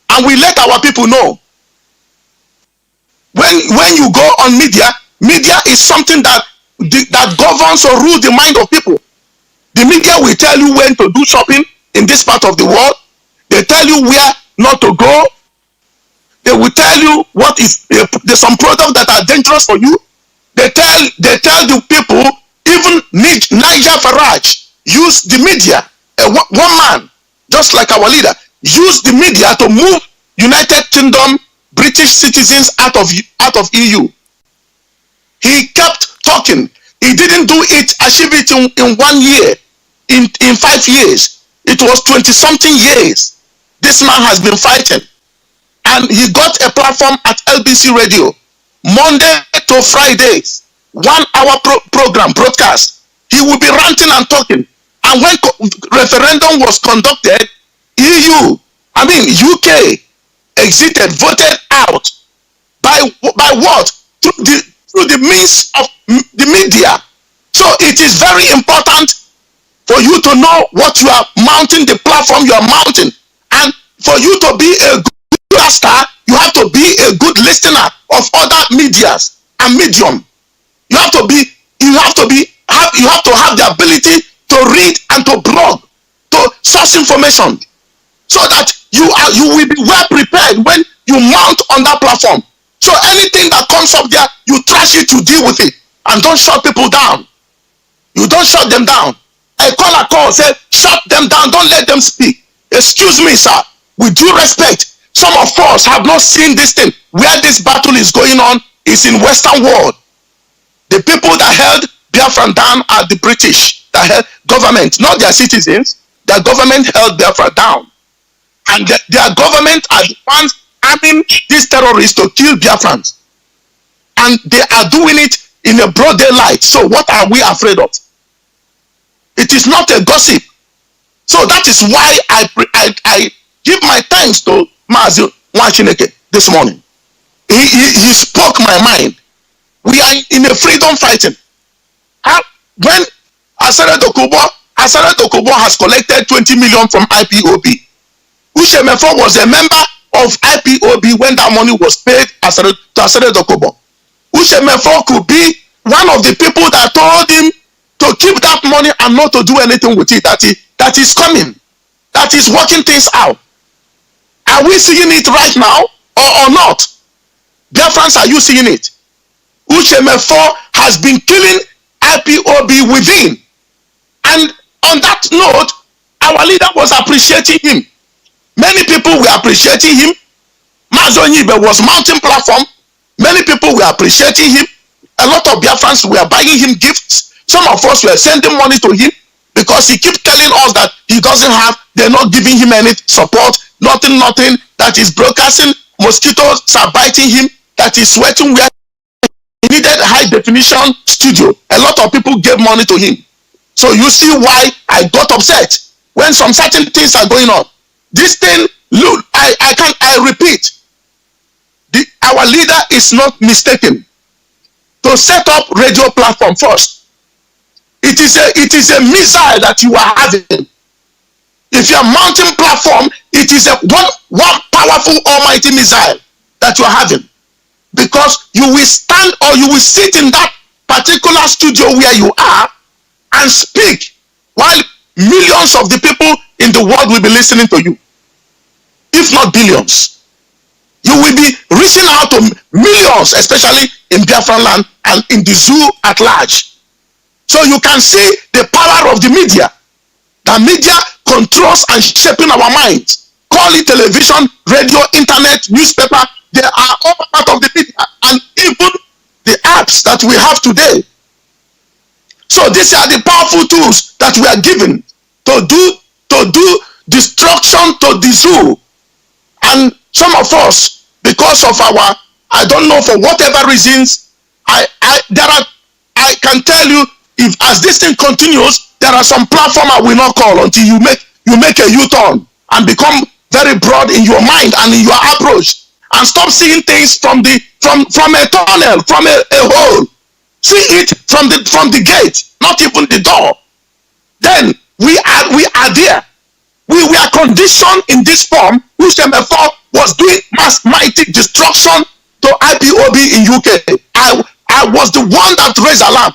and we let our people know. When you go on media is something that governs or rules the mind of people. The media will tell you when to do shopping in this part of the world. They tell you where not to go. They will tell you what is there's some products that are dangerous for you. They tell the people, even Nigel Farage use the media. One man, just like our leader, use the media to move United Kingdom British citizens out of EU. He kept talking. He didn't do it, achieve it in 1 year, in 5 years. It was 20-something years. This man has been fighting. And he got a platform at LBC Radio, Monday to Fridays, 1 hour program, broadcast. He will be ranting and talking. And when referendum was conducted, UK exited, voted out by what? Through the means of the media. So it is very important for you to know what you are mounting, the platform you are mounting. And for you to be a good caster, you have to be a good listener of other medias and medium. You have to have the ability to read and to blog, to source information, so that you will be well prepared when you mount on that platform. So anything that comes up there, you trash it, you deal with it, and don't shut people down. You don't shut them down. A call, say, shut them down, don't let them speak. Excuse me, sir, with due respect, some of us have not seen this thing. Where this battle is going on is in Western world. The people that held Biafra down are the British, that held government, not their citizens. Their government held Biafra down. And their government are the ones arming these terrorists to kill Biafrans. And they are doing it in a broad daylight. So what are we afraid of? It is not a gossip. So that is why I give my thanks to Mazi Uchenna this morning. He spoke my mind. We are in a freedom fighting. When Asare Dokubo has collected 20 million from IPOB. Ushemefo was a member of IPOB when that money was paid to Asare Dokubo. Ushemefo could be one of the people that told him to keep that money and not to do anything with it. That is coming. That is working things out. Are we seeing it right now or not? Biafrans, are you seeing it? Ushemefo has been killing IPOB within. And on that note, our leader was appreciating him. Many people were appreciating him. Mazi Uchenna was mounting platform. Many people were appreciating him. A lot of Biafrans were buying him gifts. Some of us were sending money to him because he keeps telling us that he doesn't have, they're not giving him any support, nothing, that is broadcasting, mosquitoes are biting him, that is sweating where he needed high definition studio. A lot of people gave money to him. So you see why I got upset when some certain things are going on. This thing, look, I repeat, our leader is not mistaken to set up radio platform first. It is a missile that you are having. If you are mounting platform, it is one powerful almighty missile that you are having, because you will stand or you will sit in that particular studio where you are and speak while millions of the people in the world will be listening to you, if not billions. You will be reaching out to millions, especially in Biafra land and in the zoo at large. So you can see the power of the media. The media controls and shaping our minds. Call it television, radio, internet, newspaper. They are all part of the media, and even the apps that we have today. So these are the powerful tools that we are given to do destruction to the zoo. And some of us, because of our, I don't know, for whatever reasons, I can tell you, if as this thing continues, there are some platform I will not call until you make a U-turn and become very broad in your mind and in your approach, and stop seeing things from a tunnel, from a hole. See it from the gate, not even the door. Then we are there. We were conditioned in this form, which MF4 was doing mass mighty destruction to IPOB in UK. I was the one that raised alarm,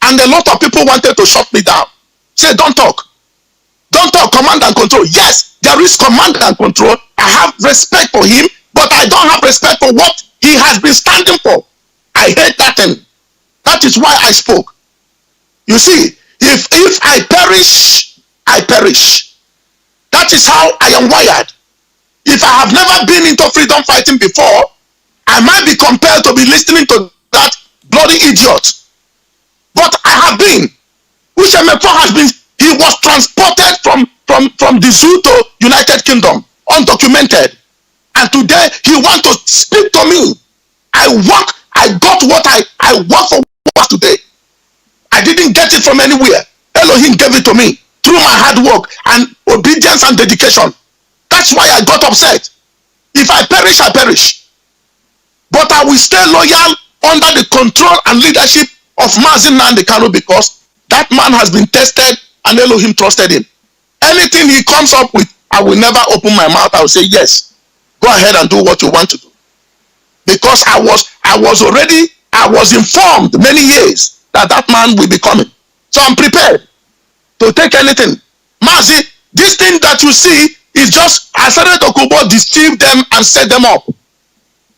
and a lot of people wanted to shut me down. Say, don't talk. Don't talk, command and control. Yes, there is command and control. I have respect for him, but I don't have respect for what he has been standing for. I hate that thing. That is why I spoke. You see, if I perish, I perish. That is how I am wired. If I have never been into freedom fighting before, I might be compelled to be listening to that bloody idiot. But I have been. Uchenna has been. He was transported from the zoo to United Kingdom, undocumented. And today he wants to speak to me. I got what I work for today. I didn't get it from anywhere. Elohim gave it to me through my hard work and obedience and dedication. That's why I got upset. If I perish, I perish. But I will stay loyal under the control and leadership of Mazi Uchenna, because that man has been tested and Elohim trusted him. Anything he comes up with, I will never open my mouth. I will say, yes, go ahead and do what you want to do. Because I was informed many years that man will be coming. So I'm prepared to take anything. Mazi, this thing that you see is just Asere Dokubo deceived them and set them up.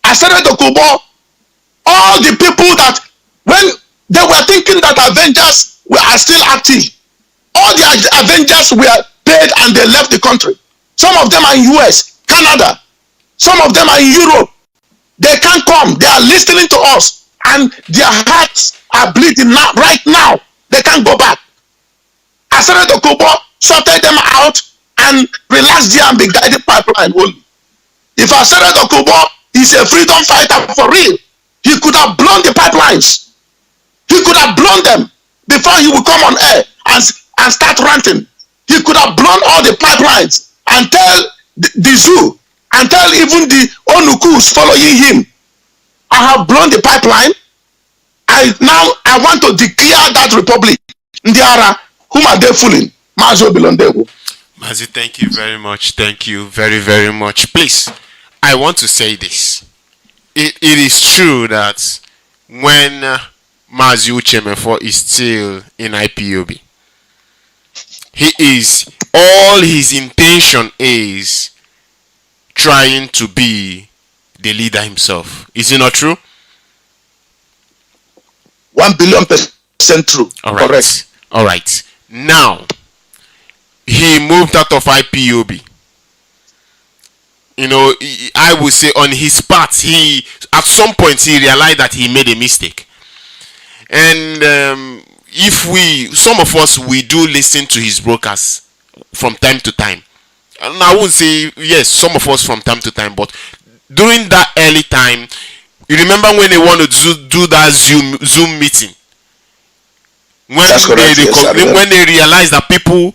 Asere Dokubo, all the people that, when they were thinking that Avengers are still active, all the Avengers were paid and they left the country. Some of them are in US, Canada. Some of them are in Europe. They can't come. They are listening to us, and their hearts are bleeding now, right now. They can't go back. Asere Dokubo sorted them out and relaxed there and be guided pipeline only. If Asere Dokubo is a freedom fighter for real, he could have blown the pipelines. He could have blown them before he would come on air and start ranting. He could have blown all the pipelines and tell the zoo and tell even the Onukus following him, I have blown the pipeline. I want to declare that republic. Ndiara, whom are they fooling? Mazi Uchenna. Mazi, thank you very much. Thank you very, very much. Please, I want to say this. It is true that when Mazi Uchenna is still in IPOB, all his intention is trying to be the leader himself. Is it not true? 1,000,000,000% true. All right. Correct. All right. Now, he moved out of IPOB. You know, I would say on his part, at some point he realized that he made a mistake. And some of us, we do listen to his broadcasts from time to time. And I wouldn't say, yes, some of us from time to time, but during that early time, you remember when they wanted to do that Zoom meeting? When they realized that people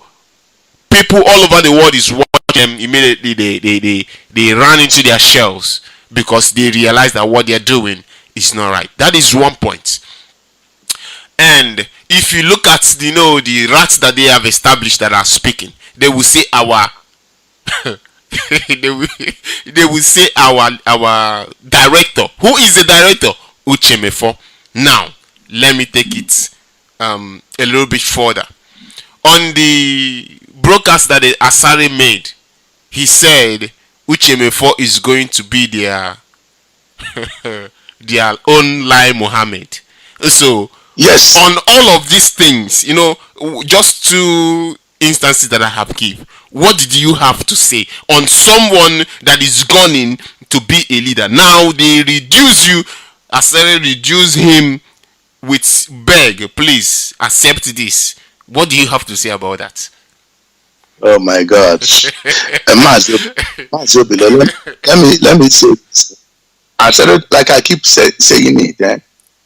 all over the world is watching them, immediately they ran into their shells because they realized that what they're doing is not right. That is one point. And if you look at the rats that they have established that are speaking, they will say our they will say our director. Who is the director? Uchenna. Now let me take it a little bit further. On the broadcast that Asare made, he said Uchenna is going to be their their own Lai Mohammed. So yes, on all of these things, just 2 instances that I have given, what did you have to say on someone that is gunning to be a leader? Now they reduce you, Asare reduce him with beg, please accept this. What do you have to say about that? Oh my God. Mazi Uchenna, let me say this. I said it like I keep saying it,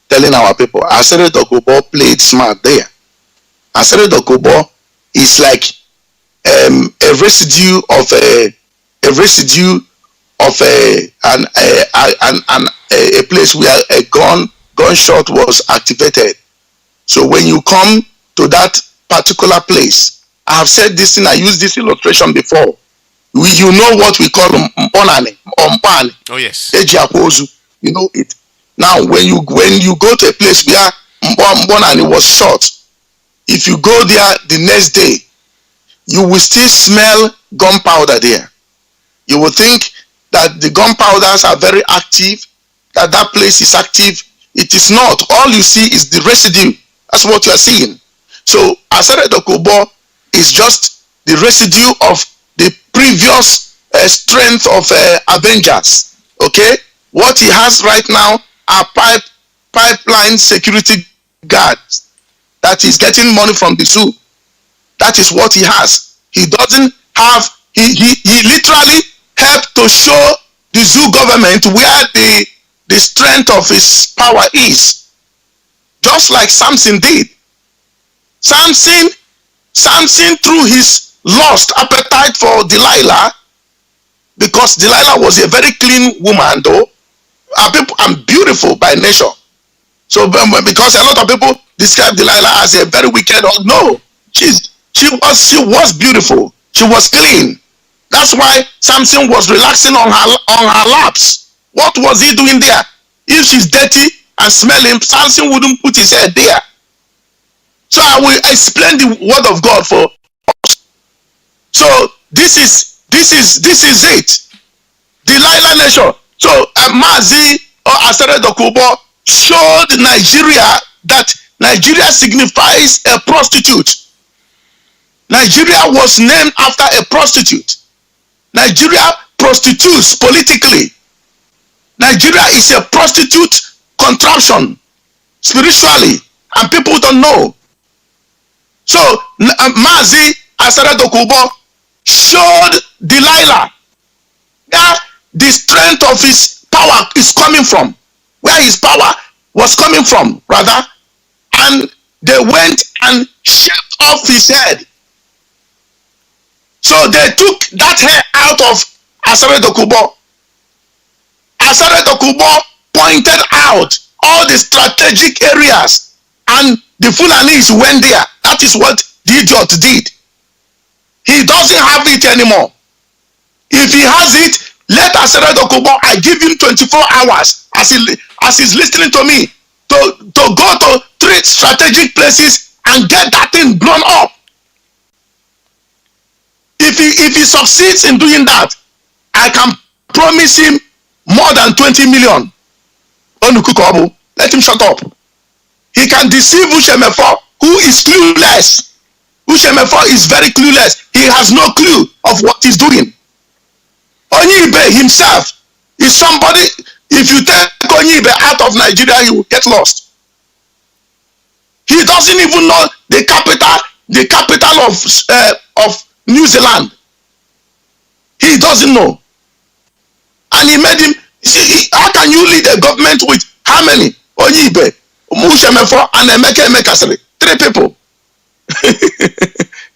telling our people. Asere Dokubo played smart there. Asere Dokubo is like a residue of a a residue of a place where a gunshot was activated. So when you come to that particular place, I have said this thing, I used this illustration before. You know what we call mponani or mpani. Oh yes. You know it. Now when you go to a place where mponani was shot, if you go there the next day, you will still smell gunpowder there. You will think that the gunpowders are very active, that place is active. It is not. All you see is the residue. That's what you are seeing. So Asare Dokubo is just the residue of the previous strength of Avengers. Okay? What he has right now are pipeline security guards that is getting money from the zoo. That is what he has. He doesn't have, he literally helped to show the zoo government where the strength of his power is. Just like Samson did. Samson through his lust appetite for Delilah, because Delilah was a very clean woman though, and beautiful by nature. So because a lot of people describe Delilah as a very wicked, no, she was beautiful. She was clean. That's why Samson was relaxing on her laps. What was he doing there? If she's dirty and smelling, Samson wouldn't put his head there. So I will explain the word of God for us. So this is it. Delilah nation. So Mazi or Asare Dokubo showed Nigeria that Nigeria signifies a prostitute. Nigeria was named after a prostitute. Nigeria prostitutes politically. Nigeria is a prostitute contraption spiritually, and people don't know. So Mazi Asare Dokubo showed Delilah that the strength of his power is coming from, where his power was coming from, rather, and they went and shaved off his head. So they took that hair out of Asare Dokubo. Asare Dokubo pointed out all the strategic areas, and the Fulanis went there. That is what the idiot did. He doesn't have it anymore. If he has it, let Asare Dokubo, I give him 24 hours as he's listening to me to go to 3 strategic places and get that thing blown up. If he succeeds in doing that, I can promise him more than 20 million. Onukukobu, let him shut up. He can deceive Ushemefo, who is clueless. Ushemefo is very clueless. He has no clue of what he's doing. Onyibe himself is somebody, if you take Onyibe out of Nigeria, he will get lost. He doesn't even know the capital of New Zealand. He doesn't know. And he made him, see, how can you lead a government with how many? Onyibe, Ushemefo, and Emeka Emekasiri. 3 people.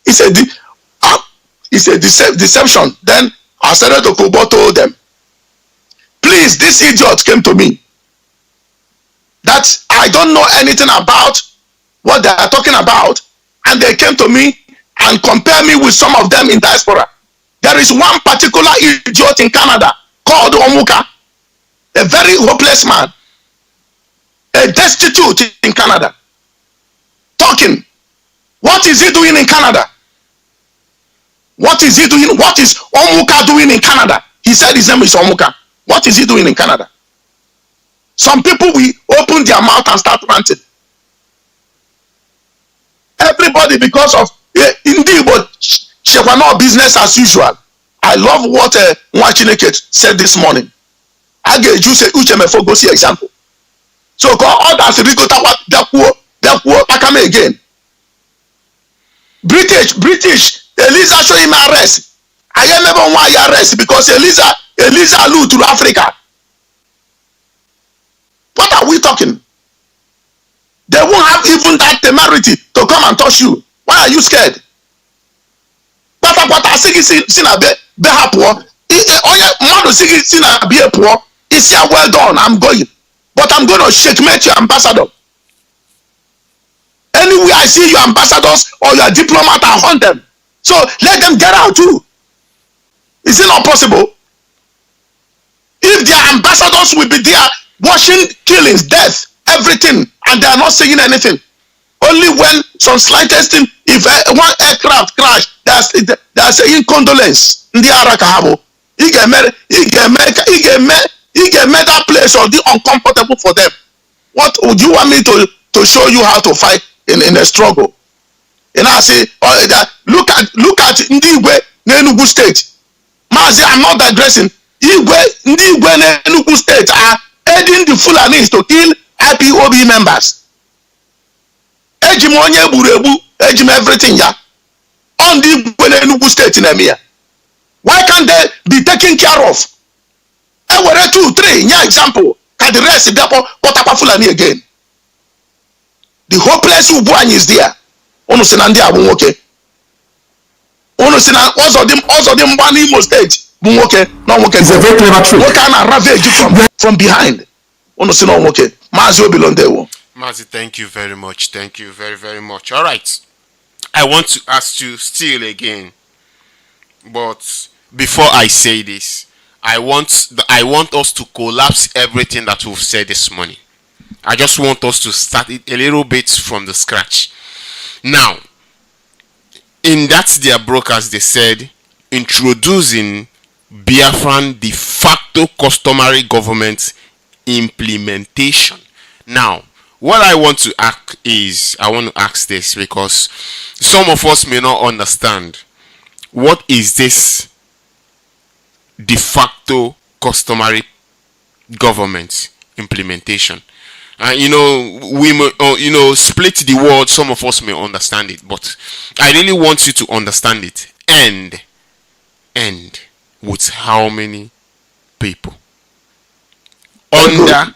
It's a deception. Then Asare Dokubo told them, please, this idiot came to me that I don't know anything about what they are talking about, and they came to me and compare me with some of them in diaspora. There is one particular idiot in Canada called Omuka, a very hopeless man, a destitute in Canada, talking. What is he doing in Canada? What is he doing? What is Omuka doing in Canada? He said his name is Omuka. What is he doing in Canada? Some people will open their mouth and start ranting. Everybody, because of indeed, but Shekwano business as usual. I love what Mwachineke said this morning. I gave you say Uchemefo go see example. So call others to go to Akame again. British, Eliza show him arrest. I never want arrest because Eliza loot to Africa. What are we talking? They won't have even that temerity to come and touch you. Why are you scared? Onye mmadụ si na bie pụọ, isi ya well done, I'm going. But I'm going to checkmate your ambassador. Anywhere I see your ambassadors or your diplomat, I hunt them. So let them get out too. Is it not possible? If their ambassadors will be there watching killings, death, everything, and they are not saying anything, only when some slightest thing, if one aircraft crash, they're saying condolence. Ndị ara ka ha bụ. Ị ga-eme that place or the uncomfortable for them. What would you want me to show you how to fight in a struggle? And I say, look at ndị Igwe n'Enugu State. Mazi, I'm not digressing. Ndị Igwe n'Enugu State are aiding the Fulanis to kill IPOB members. Ejim onye gburu egbu, ejim everything ya. On the Igwe n'Enugu State in Emia. Why can't they be taken care of? And were 2, 3, yeah, example. Can the rest depo potapa Fulani again? The hopeless Ubuan is there. Ono sinandi abunwoke. Ono sinan also them one Imo State. Bunwoke, no woke. It's a very clever trick. What can I ravage from behind? Ono sinan woke. Mazi Uchenna Obilo. Mazi, thank you very much. Thank you very, very much. All right. I want to ask you still again. But before I say this, I want us to collapse everything that we've said this morning. I just want us to start it a little bit from the scratch. Now, in that their broadcast, they said introducing Biafran de facto customary government implementation. Now, what I want to ask is, I want to ask this because some of us may not understand. What is this de facto customary government implementation? We may, split the word. Some of us may understand it, but I really want you to understand it. And with how many people under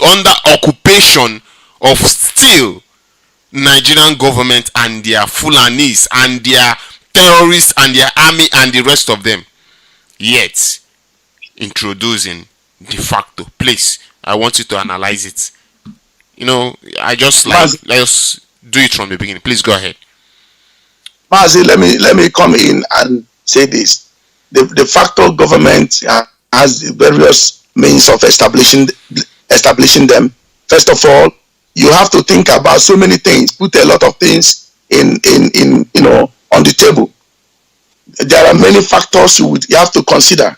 under occupation of still Nigerian government and their Fulanis and their terrorists and their army and the rest of them, yet introducing de facto. Please, I want you to analyze it. I just let us do it from the beginning. Please go ahead. Mazi, let me come in and say this. The de facto government has various means of establishing them. First of all, you have to think about so many things, put a lot of things in on the table. There are many factors you have to consider.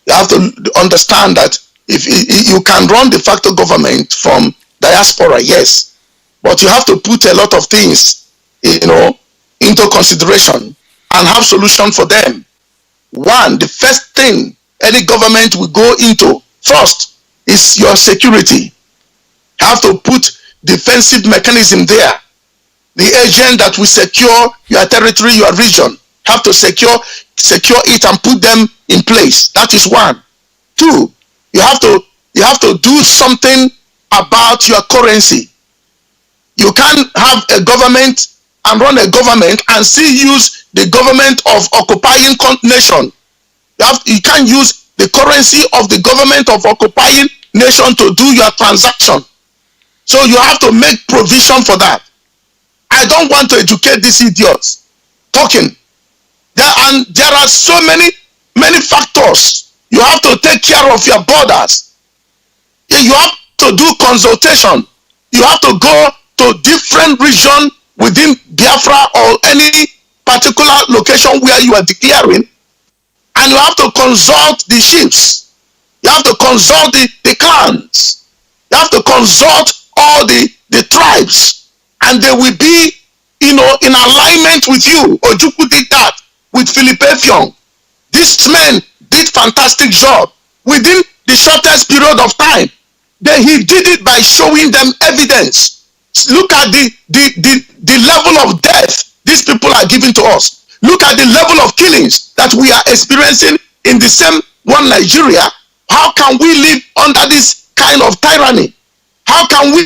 You have to understand that if you can run de facto government from diaspora, yes, but you have to put a lot of things, into consideration and have solution for them. One, the first thing any government will go into first is your security. You have to put defensive mechanism there. The agent that will secure your territory, your region, have to secure it and put them in place. That is one. Two, you have to do something about your currency. You can't have a government and run a government and still use the government of occupying nation. You can't use the currency of the government of occupying nation to do your transaction. So you have to make provision for that. I don't want to educate these idiots talking. There are so many factors. You have to take care of your borders. You have to do consultation. You have to go to different region within Biafra or any particular location where you are declaring, and you have to consult the chiefs. You have to consult the clans. You have to consult all the tribes, and they will be in alignment with you. Ojukwu did that with Philippe Effiong. This man did fantastic job within the shortest period of time. Then he did it by showing them evidence. Look at the level of death these people are giving to us. Look at the level of killings that we are experiencing in the same one Nigeria. How can we live under this kind of tyranny? How can we,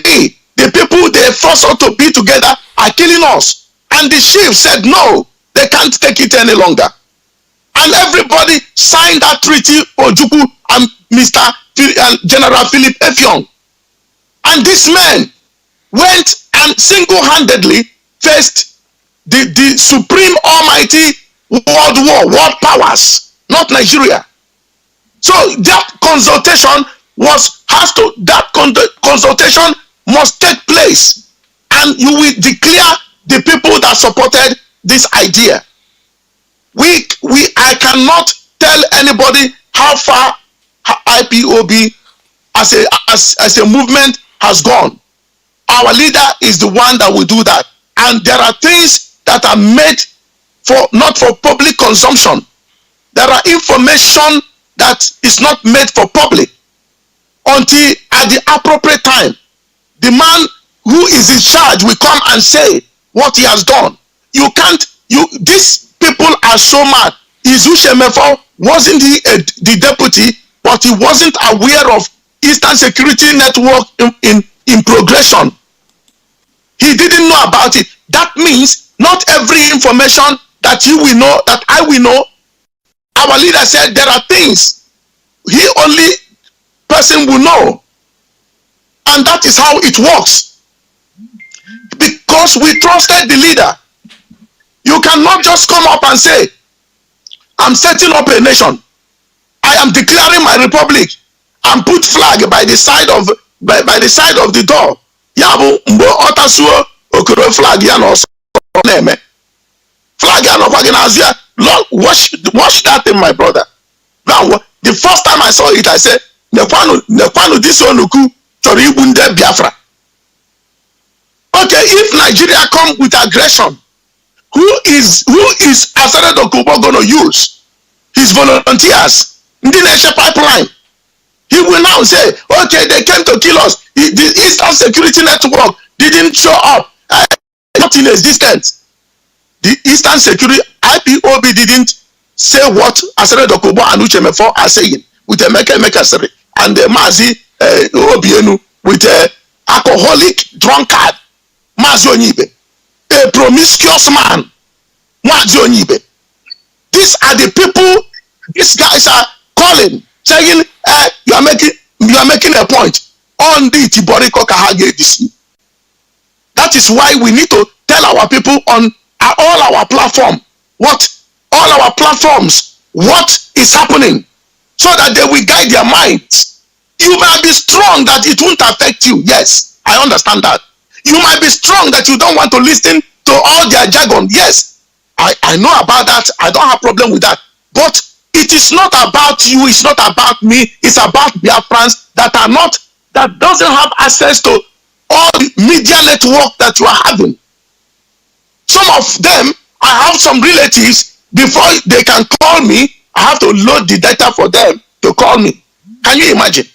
the people they force us to be together, are killing us? And the chief said no, they can't take it any longer. And everybody signed that treaty, Ojukwu and General Philip Effiong. And this man went and single-handedly faced the supreme almighty world powers, not Nigeria. So that consultation consultation must take place, and you will declare the people that supported this idea. I cannot tell anybody how far IPOB as a movement has gone. Our leader is the one that will do that, and there are things that are made not for public consumption. There are information that is not made for public until at the appropriate time the man who is in charge will come and say what he has done. These people are so mad. Izushemefo, wasn't he the deputy, but he wasn't aware of Eastern Security Network in progression. He didn't know about it. That means not every information that you will know, that I will know. Our leader said there are things he only person will know, and that is how it works. Because we trusted the leader. You cannot just come up and say, I'm setting up a nation, I am declaring my republic, and put flag by the side of the door. Yabu mbo otasuo okoro flag ya no neme. Flag ya no paginazia. Lord, watch that thing, my brother. Now, the first time I saw it, I said, Nekwanu this onuku chori bunde Biafra. Okay, if Nigeria come with aggression, who is Asare Dokubo going to use? His volunteers. Ndinesha pipeline. He will now say, okay, they came to kill us. The Eastern Security Network didn't show up. Not in existence. The Eastern Security, IPOB didn't say what Asare Dokubo and Uchemefo are saying with a Mekasere and the Mazi Obienu with a alcoholic drunkard, Mazi Onyibe, a promiscuous man, Mazi Onyibe. These are the people these guys are calling, saying, you are making a point on the Tiboriko Kahage this. That is why we need to tell our people on all our platforms what is happening, so that they will guide their minds. You might be strong that it won't affect you. Yes, I understand that. You might be strong that you don't want to listen to all their jargon. Yes, I know about that. I don't have problem with that. But it is not about you. It's not about me. It's about Biafrans that doesn't have access to all the media network that you are having. Some of them, I have some relatives, before they can call me, I have to load the data for them to call me. Can you imagine?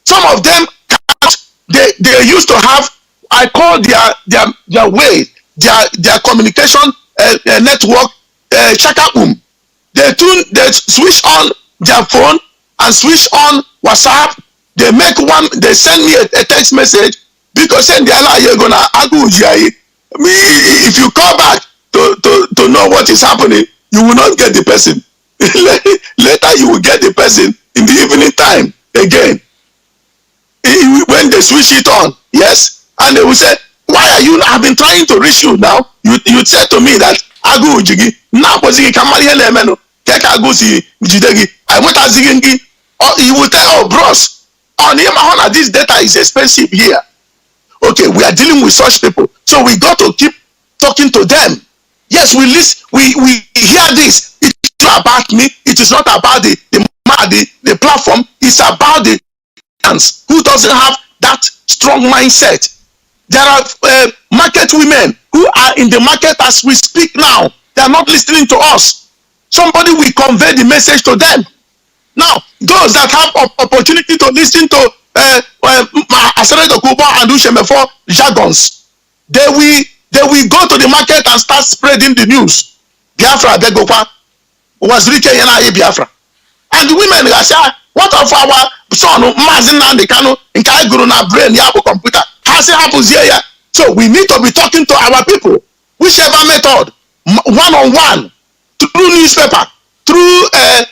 Some of them can't. They used to have, I call their way, their communication network, Shakabum. They switch on their phone and switch on WhatsApp. They send me a text message, because send the Allah you're gonna agu. If you call back to know what is happening, you will not get the person. Later you will get the person in the evening time again. When they switch it on, yes, and they will say, why are you? I've been trying to reach you now. You said to me that agu ujigi na pozigi kamari hele meno keka agu si ujidegi. I went azigingi. Or you will tell, oh bros, on Yamahona this data is expensive here. Okay, we are dealing with such people, so we got to keep talking to them. Yes, we hear this. It's not about me. It is not about the platform. It's about the fans who doesn't have that strong mindset. There are market women who are in the market as we speak now. They are not listening to us. Somebody will convey the message to them. Now, those that have opportunity to listen to Asare Dokubo and Uchemefo jargons, they will go to the market and start spreading the news. Biafra Begopa was written in Biafra. And the women will say, what of our son, Mazi Nandi Kanu, in Kai Guru na brain, Yabu computer? Has it happens here? So we need to be talking to our people, whichever method, one-on-one, through newspaper, through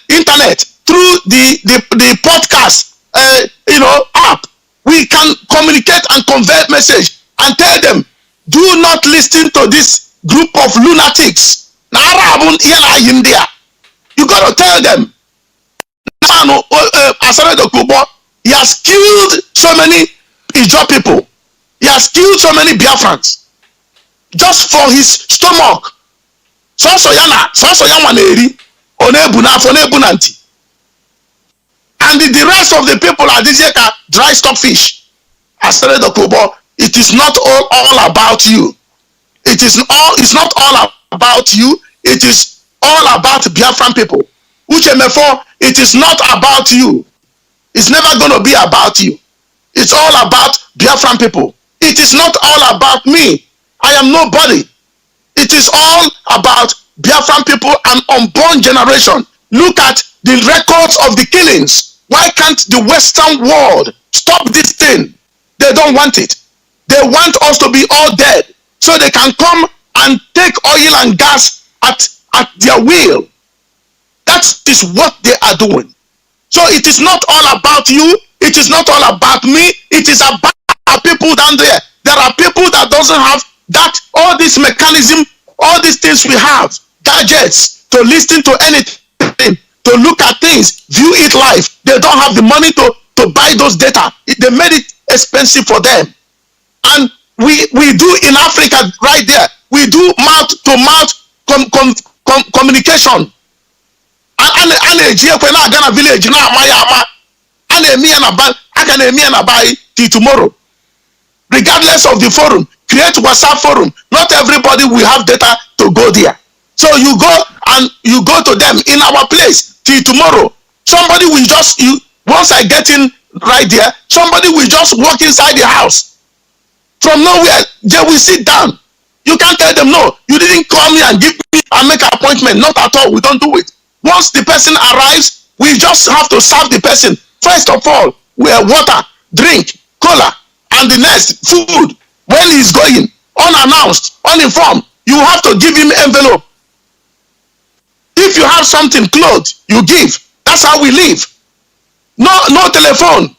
internet, through the podcast, app. We can communicate and convey message and tell them, do not listen to this group of lunatics. You got to tell them. He has killed so many Ipob people. He has killed so many Biafrans just for his stomach. And the rest of the people are this dry stockfish. It is not all about you. It's not all about you. It is all about Biafran people. Uchemefo, it is not about you. It's never going to be about you. It's all about Biafran people. It is not all about me. I am nobody. It is all about Biafran people and unborn generation. Look at the records of the killings. Why can't the Western world stop this thing? They don't want it. They want us to be all dead so they can come and take oil and gas at their will. That is what they are doing. So it is not all about you. It is not all about me. It is about people down there. There are people that doesn't have that, all this mechanism, all these things we have, gadgets to listen to anything, to look at things, view it live. They don't have the money to buy those data. They made it expensive for them. And we do in Africa right there. We do mouth-to-mouth communication. And a village till tomorrow. Regardless of the forum, create WhatsApp forum. Not everybody will have data to go there. So you go and you go to them in our place till tomorrow. Somebody will just, once I get in right there, somebody will just walk inside the house. From nowhere, they will sit down. You can't tell them, no, you didn't call me and give me and make an appointment. Not at all. We don't do it. Once the person arrives, we just have to serve the person. First of all, we have water, drink, cola, and the next, food. When he's going, unannounced, uninformed, you have to give him envelope. If you have something, clothes, you give. That's how we live. No telephone.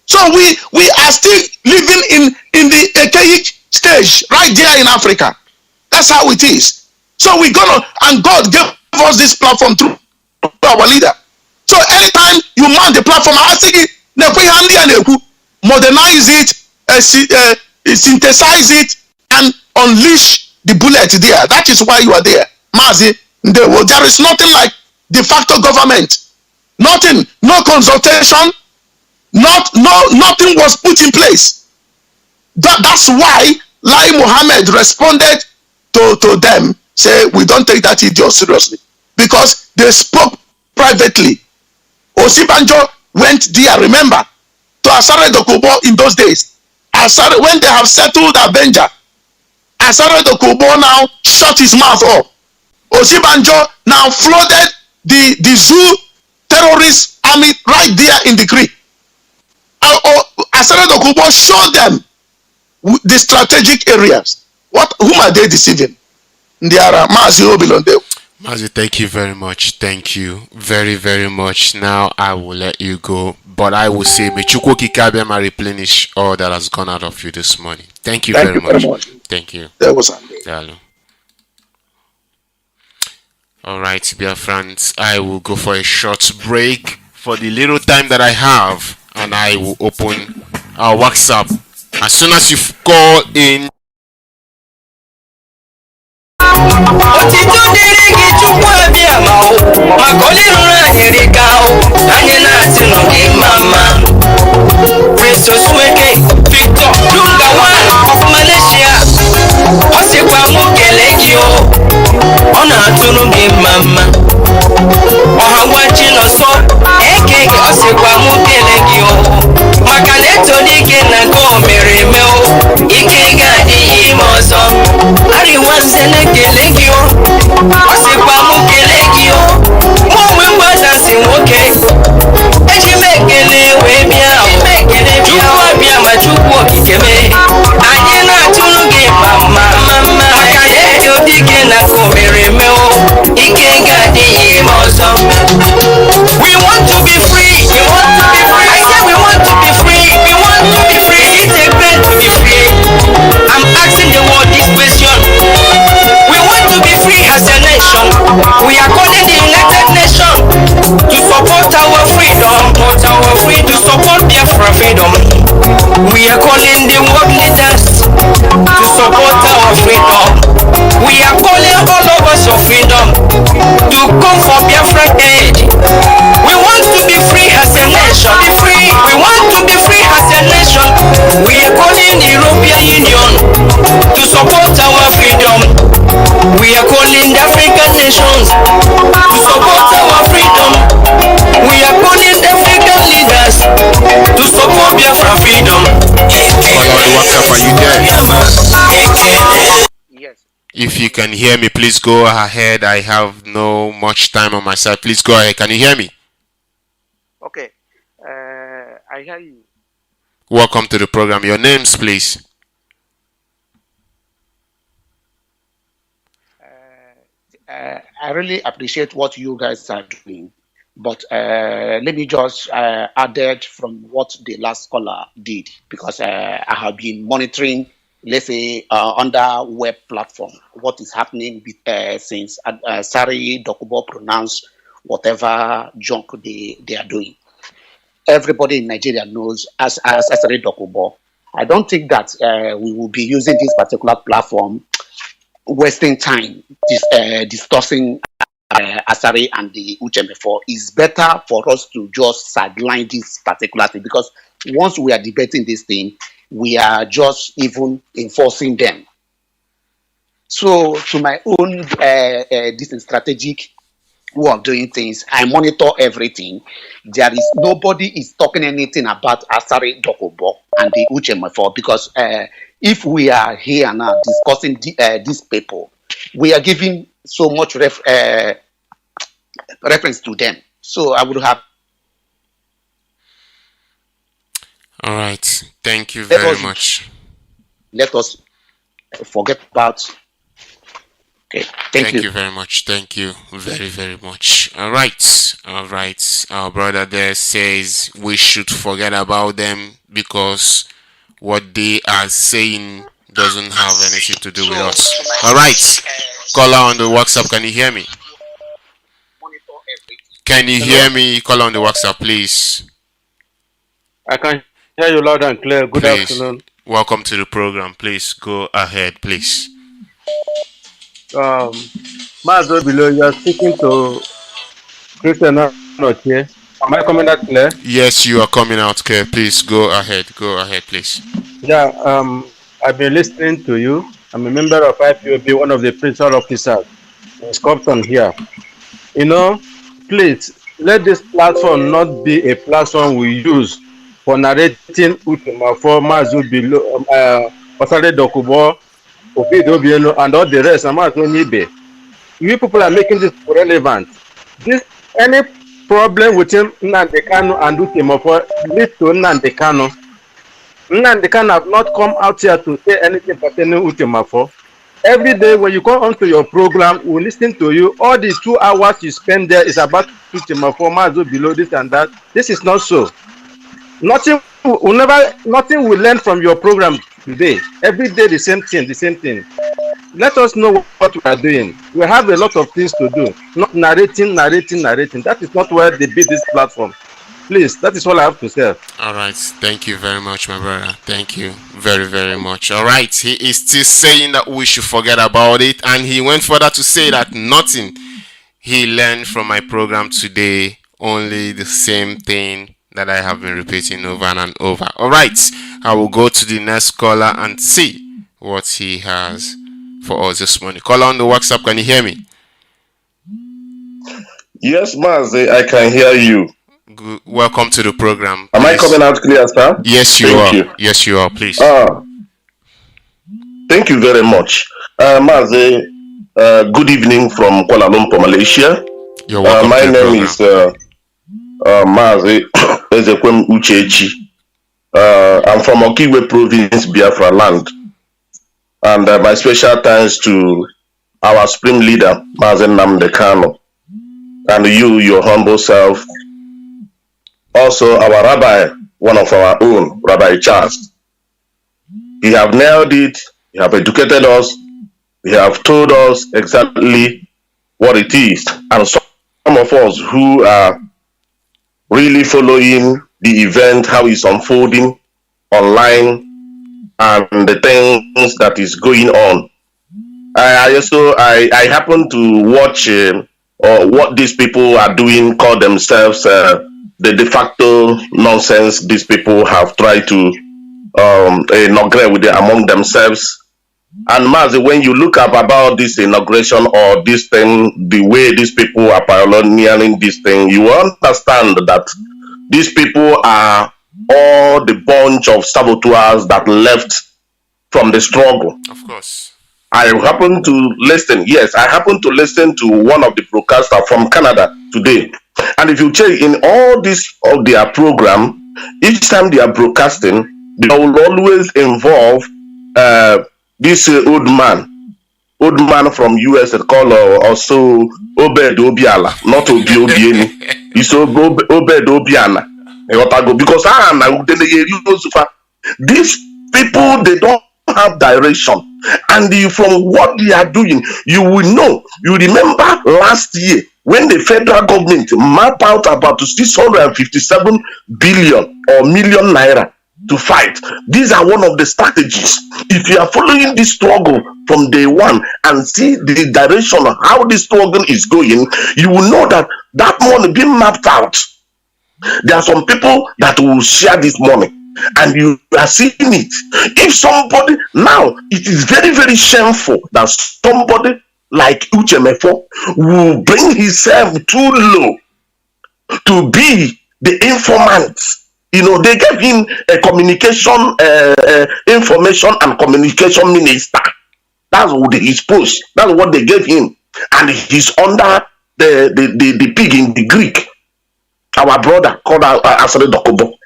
So we are still living in the archaic stage right there in Africa. That's how it is. So we're gonna, and God gave us this platform through our leader. So anytime you mount the platform, I think modernize it, synthesize it, and unleash the bullet there. That is why you are there. Mazi, there is nothing like de facto government. Nothing, no consultation, nothing was put in place. That's why Lai Mohammed responded to them, say, we don't take that idiot seriously. Because they spoke privately. Osibanjo went there, remember, to Asare Dokubo in those days. Asare, when they have settled Avenger, Asare Dokubo now shut his mouth up. Osibanjo now flooded the zoo terrorist army right there in the creek. Asare Dokubo showed them the strategic areas. Whom are they deceiving? They are Mazi Uchenna Obilo. Mazi, thank you very much. Thank you very, very much. Now I will let you go, but I will say, may Chukwu Kikabema replenish all that has gone out of you this morning. Thank you very much. Thank you. There was all right, Biafrans, I will go for a short break for the little time that I have, and I will open our WhatsApp as soon as you call in. Otito dịrị gị Chukwu abịa ma o maka oliruru anyị rịka o anyị na-asị nọ gị mama Prince Osuweke Victor Dungawan of Malaysia ọ sịkwa mụ kelee gị o ọ na-atụrụ gị mama ọhagwachi n'ọsọ eke gị ọ sịkwa mụ kelee gị o maka na etoli gị na nke o mere eme o ike ga-adịghị ime ọzọ ariwanze na-ekele gị o ọ sịkwa mụ kelee gị o mụ onwe mgbadasị nwoke eji m ekele wee bịa Chukwu abịa ma Chukwu okike mee anyị na-atụrụ gị mama maka na eti obi gị na nke o mere eme o ike freedom. We are calling the world leaders to support our freedom. We are calling all of us of freedom to come for Biafra aid. We want to be free as a nation. Be free. We want to be free as a nation. We are calling the European Union to support our freedom. We are calling the African nations to support our freedom. We are calling the African leaders to support Biafra freedom. WhatsApp, are you there? Yes. If you can hear me, please go ahead. I have no much time on my side. Please go ahead. Can you hear me? Okay. I hear you. Welcome to the program. Your names, please. I really appreciate what you guys are doing, but let me just add it from what the last caller did, because I have been monitoring, let's say, under web platform, what is happening with, since Sari Dokubo pronounced whatever junk they are doing. Everybody in Nigeria knows as Sari Dokubo. I don't think that we will be using this particular platform wasting time discussing Asari and the Uchenna. It's better for us to just sideline this particular thing, because once we are debating this thing, we are just even enforcing them. So, to my own this is strategic way of doing things, I monitor everything. There is nobody is talking anything about Asari Dokubo and the Uchenna, because if we are here now discussing these people, we are giving so much reference to them. So I would have. All right. Thank you very much. Let us forget about. Okay. Thank you. Thank you very much. Thank you very, very much. All right. All right. Our brother there says we should forget about them because what they are saying doesn't have anything to do with us. All right. Caller on the WhatsApp, can you hear me? Can you hear me? Caller on the WhatsApp, please. I can hear you loud and clear. Good Please. afternoon. Welcome to the program. Please go ahead, please. Mazi Uchenna, you are speaking to Christian here. Am I coming out clear? Yes, you are coming out clear. Please go ahead. Go ahead, please. Yeah, I've been listening to you. I'm a member of IPOB, one of the principal officers in Scotland here. You know, please, let this platform not be a platform we use for narrating Uchenna for Mazi Uchenna, Osare Dokubo, Obido, and all the rest. You people are making this relevant. This any problem with Nnamdi Kanu and Uchenna leads to Nnamdi Kanu. Nnamdi Kanu have not come out here to say anything pertaining to Uchenna. Every day when you come onto your program, we listen to you. All the 2 hours you spend there is about Uchenna, Mazi Uchenna, this and that. This is not so. Nothing we learn from your program today. Every day the same thing. Let us know what we are doing. We have a lot of things to do. Not narrating. That is not where they build this platform. Please, that is all I have to say. All right. Thank you very much, my brother. Thank you very, very much. All right. He is still saying that we should forget about it. And he went further to say that nothing he learned from my program today, only the same thing that I have been repeating over and over. All right. I will go to the next caller and see what he has for us this morning. Caller on the WhatsApp, can you hear me? Yes, Mazi, I can hear you. Good. Welcome to the program. Am I coming out clear, sir? Yes, you Thank are. you. Yes, you are. Please. Thank you very much. Mazi, good evening from Kuala Lumpur, Malaysia. You're welcome my to the name program. is Mazi Uchenna Obilo. I'm from Okigwe Province, Biafra land. And my special thanks to our supreme leader, Mazi Nnamdi Kanu, and you, your humble self. Also, our rabbi, one of our own, Rabbi Charles. You have nailed it. You have educated us. You have told us exactly what it is. And some of us who are really following the event, how it's unfolding online, and the things that is going on. I happen to watch what these people are doing, call themselves the de facto nonsense these people have tried to inaugurate with among themselves. And Mazi, when you look up about this inauguration or this thing, the way these people are pioneering this thing, you understand that these people are all the bunch of saboteurs that left from the struggle. Of course. I happen to listen to one of the broadcasters from Canada today. And if you check in all this of their program, each time they are broadcasting, they will always involve this old man from US called also Obed Obiala, not Obieni. It's Obed Obiana. Because these people, they don't have direction. And from what they are doing, you will know. You remember last year when the federal government mapped out about 657 billion or million naira to fight. These are one of the strategies. If you are following this struggle from day one and see the direction of how this struggle is going, you will know that that money being mapped out. There are some people that will share this money, and you are seeing it. If somebody now, it is very, very shameful that somebody like Uchemefo will bring himself too low to be the informant. You know, they gave him a communication, information and communication minister. That's what his post. That's what they gave him, and he's under the pig in the Greek. Our brother called Asare Dokobo.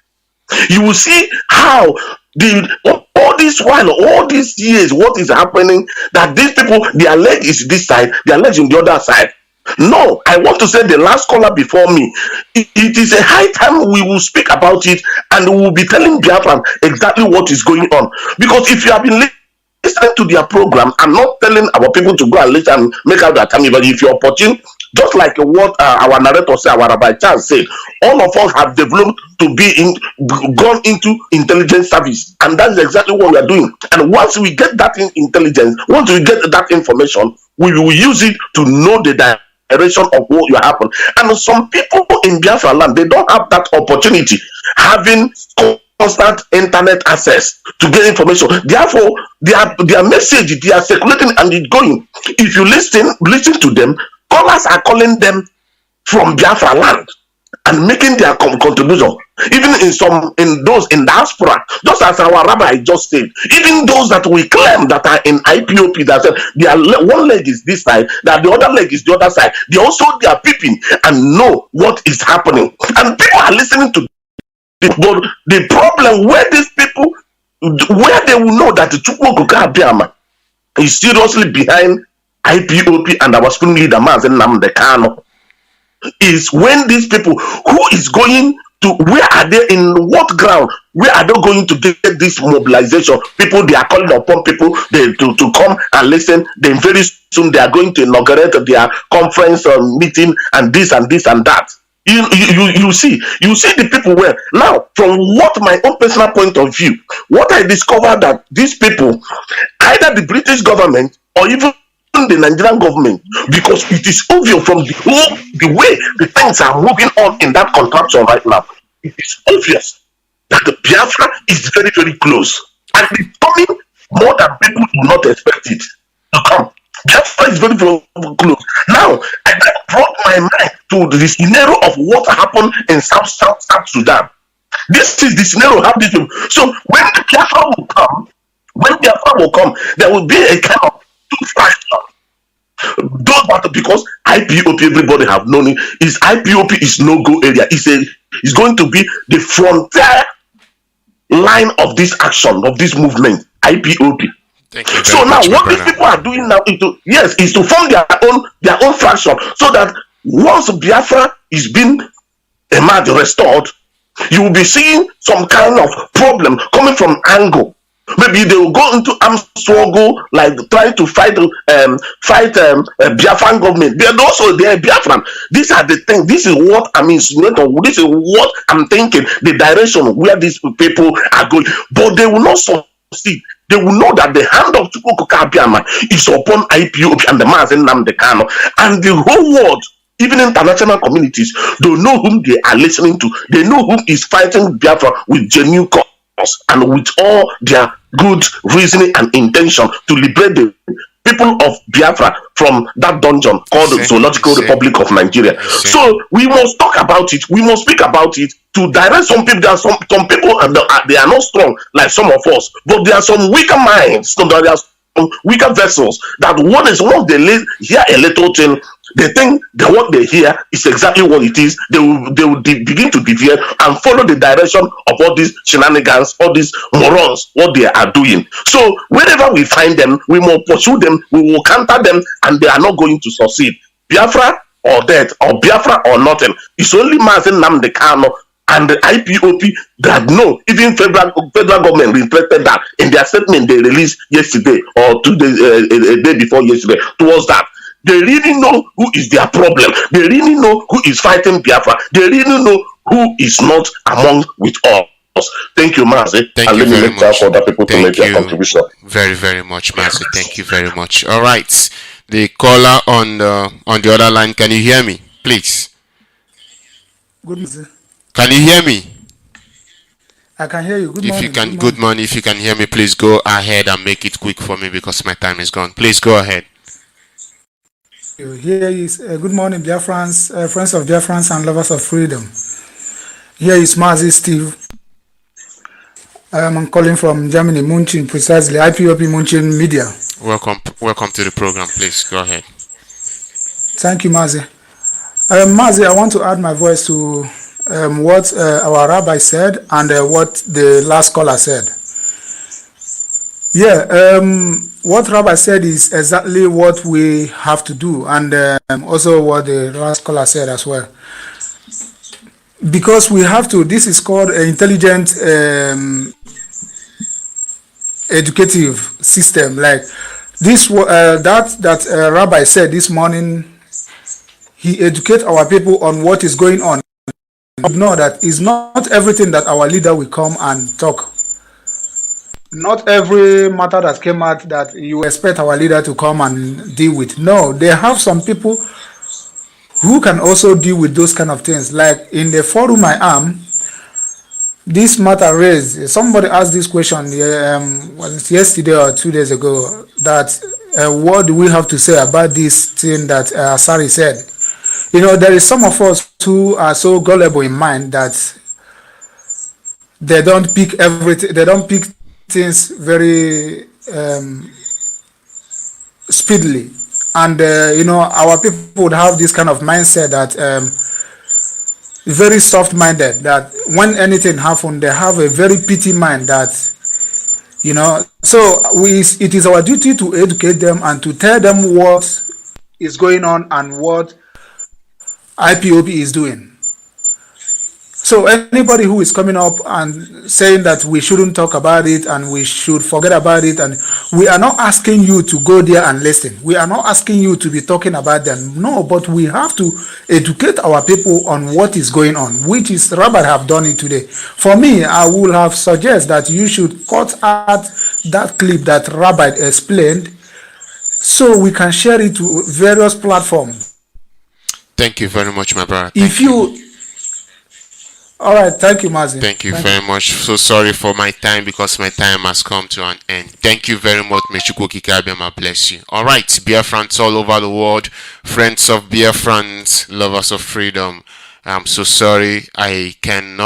You will see how all these years, what is happening, that these people, their leg is this side, their leg is on the other side. No, I want to say the last caller before me, it is a high time we will speak about it, and we will be telling Biafran exactly what is going on. Because if you have been listening to their program, I'm not telling our people to go and listen and make out their time, but if you're opportune, just like what our narrator said, our Rabbi Chan said, all of us have developed to be gone into intelligence service, and that's exactly what we are doing. And once we get that intelligence, once we get that information, we will use it to know the direction of what will happen. And some people in Biafra land, they don't have that opportunity, having constant internet access to get information. Therefore, their message, they are circulating and it's going. If you listen to them, callers are calling them from Biafra land and making their contribution. Even in those in diaspora, just as our rabbi just said, even those that we claim that are in IPOP, that their one leg is this side, that the other leg is the other side, they are peeping and know what is happening. And people are listening to the problem where these people, where they will know that the Chukwu Biama is seriously behind IPOP and our spring leader Mazi Nnamdi Kanu, is when these people who is going to, where are they, in what ground, where are they going to get this mobilization? People, they are calling upon people to come and listen. Then very soon they are going to inaugurate their conference or meeting and this and this and that. You see the people where now, from what my own personal point of view, what I discovered that these people, either the British government or even the Nigerian government, because it is obvious from the way the things are moving on in that contraption right now, it is obvious that the Biafra is very, very close, and it's coming more than people do not expect it to come. Biafra is very, very close. Now, I brought my mind to the scenario of what happened in South Sudan. This is the scenario how this will. So when the Biafra will come, there will be a kind of two factions. Those that, because IPOP, everybody have known it, is IPOP is no-go area. It's going to be the frontier line of this action, of this movement, IPOP. So now what these people are doing now is to form their own fraction, so that once Biafra is being restored, you will be seeing some kind of problem coming from angle Maybe they will go into armed struggle, like trying to fight Biafran government. They're also they're Biafran. These are the things. This is what I'm insinuating. This is what I'm thinking. The direction where these people are going, but they will not succeed. They will know that the hand of Chukwuka Abiyama is upon IPOB and the Mazi Nnamdi Kanu, and the whole world, even international communities, don't know whom they are listening to. They know whom is fighting Biafra with genuine cause and with all their good reasoning and intention to liberate the people of Biafra from that dungeon called the Zoological Republic of Nigeria. So we must talk about it. We must speak about it to direct some people. There are some people, and they are not strong like some of us, but there are some weaker minds. So there are some weaker vessels that once they hear a little thing, they think that what they hear is exactly what it is. They will begin to deviate and follow the direction of all these shenanigans, all these morons, what they are doing. So wherever we find them, we will pursue them, we will counter them, and they are not going to succeed. Biafra or death, or Biafra or nothing. It's only Mazi Nnamdi Kanu and the IPOP that know. Even federal government reported that in their statement they released yesterday or 2 days, a day before yesterday, towards that. They really know who is their problem. They really know who is fighting Biafra. They really know who is not among with us. Thank you, Mazi. Thank you very much. For other people to make their contribution. Very, very much, Mazi. Thank you very much. All right, the caller on the other line. Can you hear me, please? Good morning. Can you hear me? I can hear you. Good morning. If you can, good morning. If you can hear me, please go ahead and make it quick for me because my time is gone. Please go ahead. Here is good morning, Biafrans, friends of Biafrans and lovers of freedom. Here is Mazi Steve. I'm calling from Germany, Munchen, precisely IPOP Munchen Media. Welcome to the program. Please go ahead. Thank you, Mazi. Mazi, I want to add my voice to what our rabbi said and what the last caller said. Yeah, what Rabbi said is exactly what we have to do, and also what the last caller said as well. Because we have to, this is called an intelligent educative system. Like this, that Rabbi said this morning, he educates our people on what is going on. Know that it's not everything that our leader will come and talk. Not every matter that came out that you expect our leader to come and deal with. No, they have some people who can also deal with those kind of things. Like in the forum I am, this matter raised. Somebody asked this question was it yesterday or 2 days ago, that what do we have to say about this thing that Asari said? You know, there is some of us who are so gullible in mind that they don't pick everything. They don't pick things very speedily, and you know, our people would have this kind of mindset that very soft-minded, that when anything happens they have a very pity mind, that you know. So it is our duty to educate them and to tell them what is going on and what IPOB is doing. So anybody who is coming up and saying that we shouldn't talk about it and we should forget about it, and we are not asking you to go there and listen. We are not asking you to be talking about them. No, but we have to educate our people on what is going on, which is Rabbi have done it today. For me, I would have suggested that you should cut out that clip that Rabbi explained so we can share it to various platforms. Thank you very much, my brother. If you all right, thank you, Mazi. Thank you very much. So sorry for my time because my time has come to an end. Thank you very much. May Chukwuka Abiyama bless you. All right, Biafrans all over the world, friends of Biafrans, lovers of freedom. I'm so sorry. I don't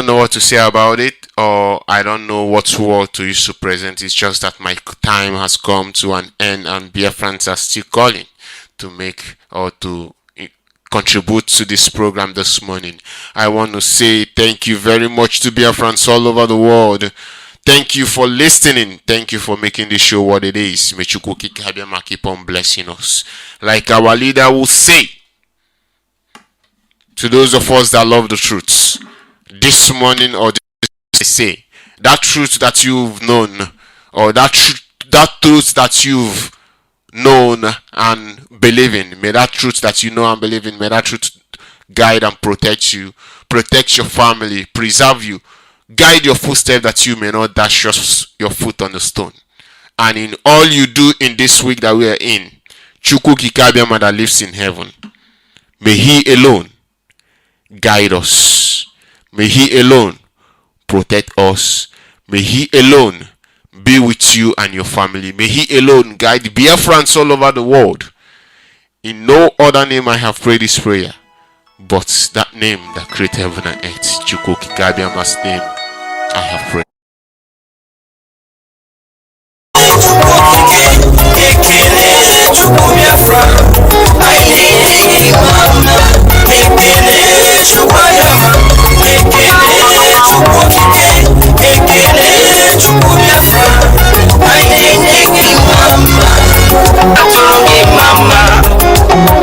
know what to say about it, or I don't know what word to use to present. It's just that my time has come to an end, and Biafrans are still calling to make or to contribute to this program this morning. I want to say thank you very much to Biafrans all over the world. Thank you for listening. Thank you for making this show what it is. May Chukwuka Abiyama keep on blessing us. Like our leader will say, to those of us that love the truth, this morning or this, I say, that truth that you've known, or that truth that you've known and believe in, may that truth that you know and believe in, may that truth guide and protect you, protect your family, preserve you, guide your footsteps that you may not dash your foot on the stone. And in all you do in this week that we are in, Chukwu Kikabiama that lives in heaven, may he alone guide us. May he alone protect us. May he alone be with you and your family. May he alone guide Biafrans all over the world. In no other name I have prayed this prayer but that name that created heaven and earth. Chukwu Kikabiama's name I have prayed.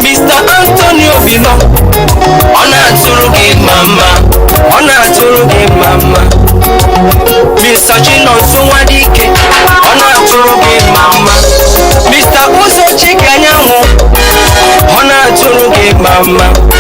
Mr. Antonio Obilo, Ona Turugi Mama, Ona Turugi Mama. Mr. Chino Suwadike, Ona Turugi Mama. Mr. Uzo Chikanyamu, Ona Turugi Mama.